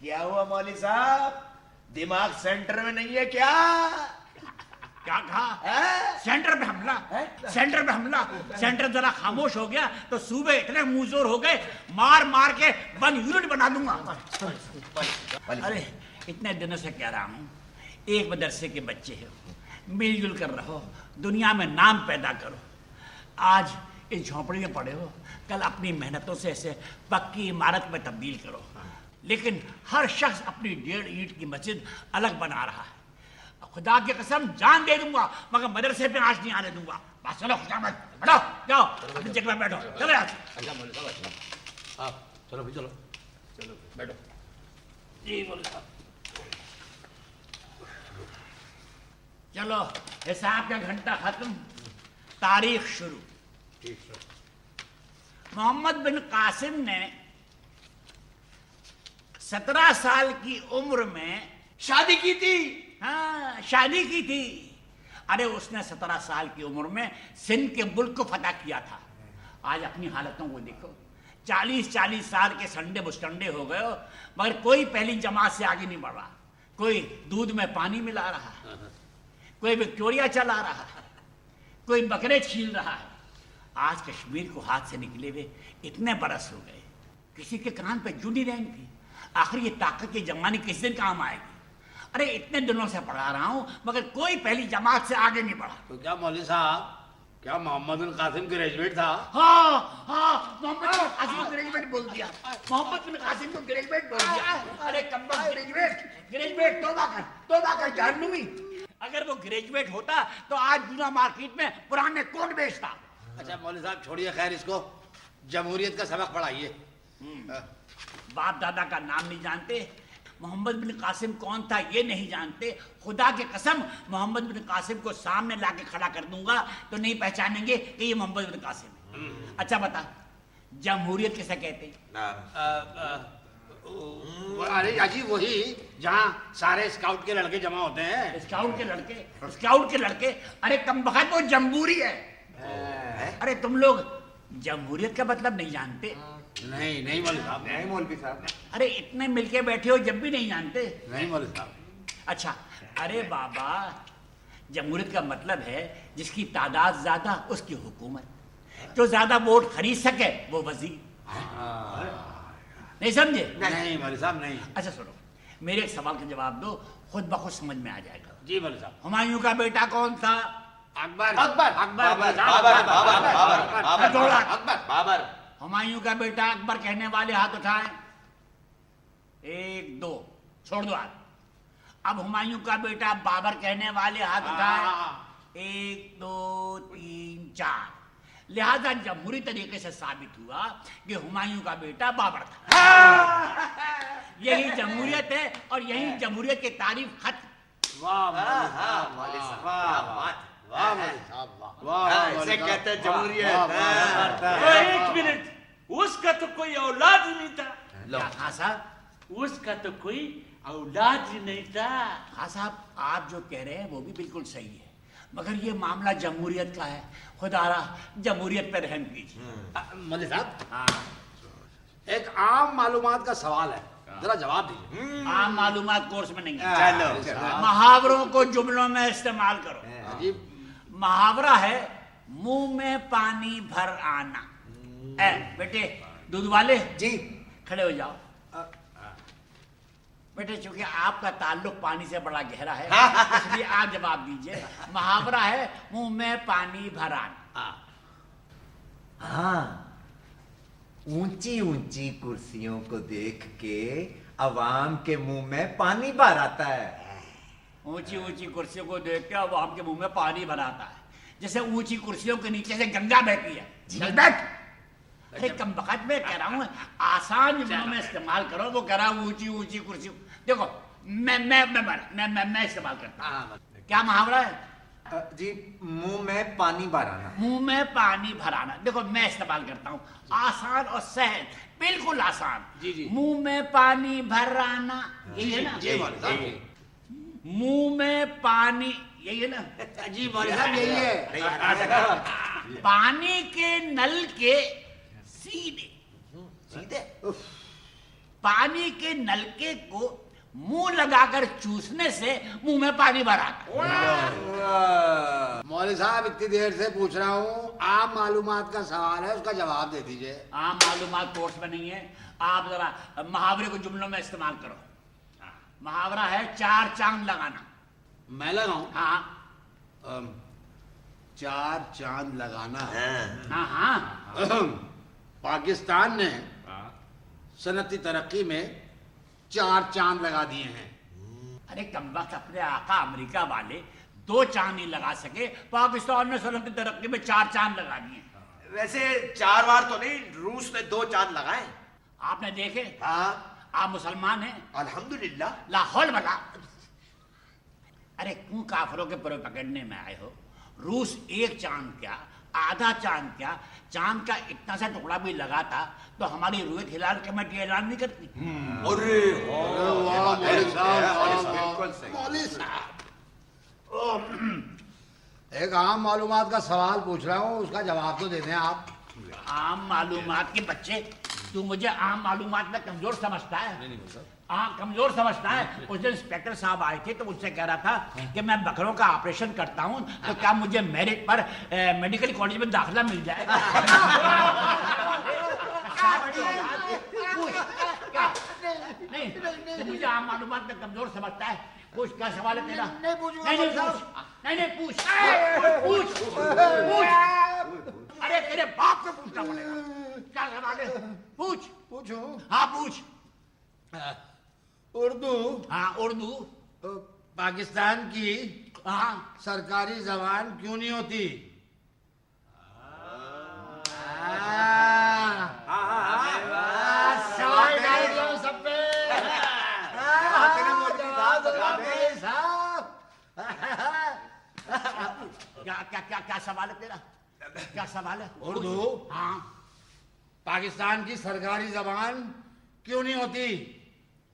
کیا ہوا مولوی صاحب؟ دماغ سینٹر میں نہیں ہے کیا؟ کیا کہا؟ سینٹر پہ حملہ، سینٹر پہ حملہ۔ سینٹر ذرا خاموش ہو گیا تو صوبے اتنے موزور ہو گئے، مار مار کے 1 یونٹ بنا دوں گا۔ ارے اتنے دنوں سے کہہ رہا ہوں، ایک مدرسے کے بچے ہو، مل جل کر رہو، دنیا میں نام پیدا کرو۔ آج اس جھونپڑی میں پڑے ہو، کل اپنی محنتوں سے اسے پکی عمارت میں تبدیل کرو۔ لیکن ہر شخص اپنی 1.5 اینٹ کی مسجد الگ بنا رہا ہے۔ خدا کی قسم جان دے دوں گا مگر مدرسے پہ آنچ نہیں آنے دوں گا۔ بس چلو خوشامد، بیٹھو، جاؤ جگہ میں بیٹھو، چلو یار۔ چلو بھی چلو، چلو بیٹھو۔ جی بولے صاحب، چلو حساب کا گھنٹہ ختم، تاریخ شروع۔ محمد بن قاسم نے 17 سال کی عمر میں شادی کی تھی۔ ہاں شادی کی تھی۔ ارے اس نے 17 سال کی عمر میں سندھ کے ملک کو فتح کیا تھا۔ آج اپنی حالتوں کو دیکھو، 40 سال کے سنڈے مسٹنڈے ہو گئے ہو مگر کوئی پہلی جماعت سے آگے نہیں بڑھ رہا۔ کوئی دودھ میں پانی ملا رہا ہے، کوئی وکٹوریا چلا رہا ہے، کوئی بکرے چھیل رہا ہے۔ آج کشمیر کو ہاتھ سے نکلے ہوئے اتنے برس ہو گئے، کسی کے کان پہ جوں نہیں رہیں گی۔ آخر یہ طاقت کی جمانی کس دن کام آئے گی؟ ارے اتنے دنوں سے پڑھا رہا ہوں مگر کوئی پہلی جماعت سے آگے نہیں بڑھا۔ تو کیا مولوی صاحب، کیا محمد بن قاسم گریجویٹ تھا؟ ہاں محمد بن قاسم کو گریجویٹ بول دیا، محمد بن قاسم کو گریجویٹ بول دیا۔ ارے کمبا گریجویٹ توبہ کر جہنمی۔ اگر وہ گریجویٹ ہوتا تو آج جونا مارکیٹ میں پرانے کوٹ بیچتا۔ اچھا مولوی صاحب چھوڑیے، خیر اس کو جمہوریت کا سبق پڑھائیے۔ باپ دادا کا نام نہیں جانتے، محمد بن قاسم کون تھا یہ نہیں جانتے۔ خدا کی قسم محمد بن قاسم کو سامنے لا کے کھڑا کر دوں گا تو نہیں پہچانیں گے کہ یہ محمد بن قاسم ہے۔ اچھا بتا، جمہوریت کسے کہتے ہیں؟ ارے جی وہی جہاں سارے اسکاؤٹ کے لڑکے جمع ہوتے ہیں۔ اسکاؤٹ کے لڑکے؟ ارے کم بخت وہ جمہوری ہے۔ ارے تم لوگ جمہوریت کا مطلب نہیں جانتے؟ نہیں مولوی صاحب، نہیں مولوی صاحب، ارے اتنے مل کے بیٹھے ہو جب بھی نہیں جانتے؟ نہیں مولوی صاحب۔ اچھا ارے بابا، جمہوریت کا مطلب ہے جس کی تعداد زیادہ اس کی حکومت، جو زیادہ ووٹ خرید سکے وہ وزیر۔ نہیں سمجھے؟ نہیں مولوی صاحب نہیں۔ اچھا سنو، میرے ایک سوال کا جواب دو، خود بخود سمجھ میں آ جائے گا۔ جی مولوی صاحب۔ ہمایوں کا بیٹا کون تھا؟ اکبر۔ بابر۔ ہمایوں کا بیٹا اکبر کہنے والے ہاتھ اٹھائیں۔ 1 2 چھوڑ دو ہاتھ۔ اب ہمایوں کا بیٹا بابر کہنے والے ہاتھ اٹھائیں۔ 1 2 3 4۔ لہذا جمہوری طریقے سے ثابت ہوا کہ ہمایوں کا بیٹا بابر تھا۔ یہی جمہوریت ہے اور یہی جمہوریت کی تعریف ختم۔ ایسے کہتے ہیں جمہوریت۔ ایک منٹ، اس کا تو کوئی اولاد ہی نہیں تھا۔ کیا خان صاحب؟ اس کا تو کوئی اولاد ہی نہیں تھا۔ خان صاحب آپ جو کہہ رہے ہیں وہ بھی بالکل صحیح ہے مگر یہ معاملہ جمہوریت کا ہے، خدا را جمہوریت پہ رحم کیجیے۔ مولوی صاحب ایک عام معلومات کا سوال ہے، ذرا جواب دیجیے۔ عام معلومات کورس میں نہیں ہے، چلو محاوروں کو جملوں میں استعمال کرو۔ عجیب۔ محاورہ ہے منہ میں پانی بھر آنا۔ اے بیٹے دودھ والے جی، کھڑے ہو جاؤ۔ بیٹے چونکہ آپ کا تعلق پانی سے بڑا گہرا ہے اس لیے آپ جواب دیجئے۔ محاورہ ہے منہ میں پانی بھر آنا۔ ہاں، اونچی اونچی کرسیوں کو دیکھ کے عوام کے منہ میں پانی بھر آتا ہے۔ اونچی اونچی کرسیوں کو دیکھ کے عوام کے منہ میں پانی بھر آتا ہے، جیسے اونچی کرسیوں کے نیچے سے گنگا بہتی ہے۔ چل بیٹھ۔ ارے کم بخت میں کہہ رہا ہوں آسان جملوں میں استعمال کرو۔ وہ کہہ رہا ہوں اونچی اونچی کرسیوں، دیکھو میں استعمال کرتا ہوں۔ کیا محاورہ ہے؟ जी मुंह में पानी भर आना। मुंह में पानी भराना, देखो मैं इस्तेमाल करता हूँ, आसान और सहज, बिल्कुल आसान। जी, जी। मुंह में पानी भराना, यही है ना? जी मौलवी साहब। मुंह में पानी, यही है ना? जी मौलवी साहब यही है। पानी के नल के सीधे सीधे पानी के नलके को मुंह लगाकर चूसने से मुंह में पानी भरा। मौलवी साहब इतनी देर से पूछ रहा हूँ, आम मालूमात का सवाल है, उसका जवाब दे दीजिए। आम मालूमात कोर्स में नहीं है, आप जरा मुहावरे को जुमलों में इस्तेमाल करो। मुहावरा है 4 चांद लगाना। मैं लगाऊं? हाँ 4 चांद लगाना है। हाँ हाँ पाकिस्तान ने सनती तरक्की में 4 चांद लगा दिए हैं। अरे कमबख्त, अपने आका अमेरिका वाले 2 चांद नहीं लगा सके, पाकिस्तान ने सनती तरक्की में 4 चांद लगा दिए। वैसे 4 बार तो नहीं, रूस ने 2 चांद लगाए। आपने देखे? हाँ आप मुसलमान हैं? अल्हम्दुलिल्लाह। लाहौल वाला। अरे क्यों काफरों के पुरे पकड़ने में आए हो? रूस 1 चांद क्या, आधा चांद क्या, चांद का इतना सा टुकड़ा भी लगा था तो हमारी रूयत हिलाल कमेटी ऐलान नहीं करती। अरे बिल्कुल सही। मौलवी साहब, एक आम मालूमात का सवाल पूछ रहा हूँ, उसका जवाब तो दे दें आप। आम मालूमात के बच्चे, तू मुझे आम मालूमात में कमजोर समझता है? हाँ कमजोर समझता है। उस दिन इंस्पेक्टर साहब आए थे तो मुझसे कह रहा था कि मैं बकरों का ऑपरेशन करता हूँ, तो क्या मुझे मेरिट पर मेडिकल कॉलेज में दाखिला मिल जाएगा? क्या? नहीं, तू मुझे आम मालूमात में कमजोर समझता है। पूछ, क्या सवाल है तेरा? नहीं पूछूंगा नहीं पूछ, पूछ पूछ। अरे तेरे बाप को पूछना पड़ेगा। क्या सवाल है? पूछ। पूछूं? हाँ पूछ। उर्दू हाँ उर्दू। पाकिस्तान की हाँ सरकारी जबान क्यों नहीं होती? सवाल डाल दिया हूं सब पे। जवाब दे साहब। क्या क्या क्या क्या सवाल है तेरा? क्या सवाल है? उर्दू हाँ पाकिस्तान की सरकारी जबान क्यों नहीं होती?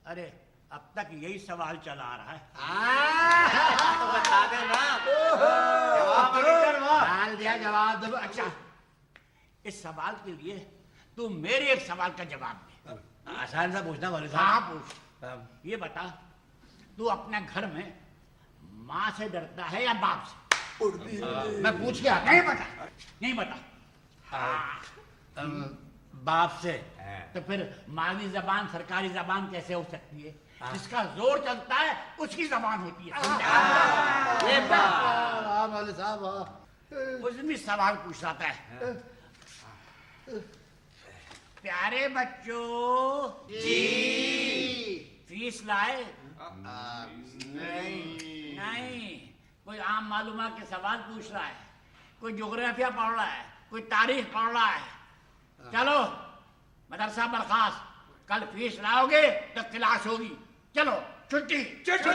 अरे अब तक यही सवाल चला आ रहा है। तो बता देना। डाल दिया जवाब। दो अच्छा, इस सवाल के लिए तू मेरे एक सवाल का जवाब दे। आसान सा पूछना मौलवी हाँ साहब। पूछ। ये बता, तू अपने घर में माँ से डरता है या बाप से? मैं पूछ के आता नहीं बता, नहीं बता। बाप से। तो फिर मावी जबान सरकारी जबान कैसे हो सकती है? जिसका जोर चलता है उसकी जबान होती है। ये वाह मौलवी साहब वाह। उस दिन भी सवाल पूछ रहा था। प्यारे बच्चों जी, फीस लाए? नहीं, कोई आम मालूमात के सवाल पूछ रहा है, कोई ज्योग्राफिया पढ़ रहा है, कोई तारीख पढ़ रहा है। चलो मदरसा बर्खास्त, कल फीस लाओगे तो क्लास होगी। चलो छुट्टी। छुट्टी।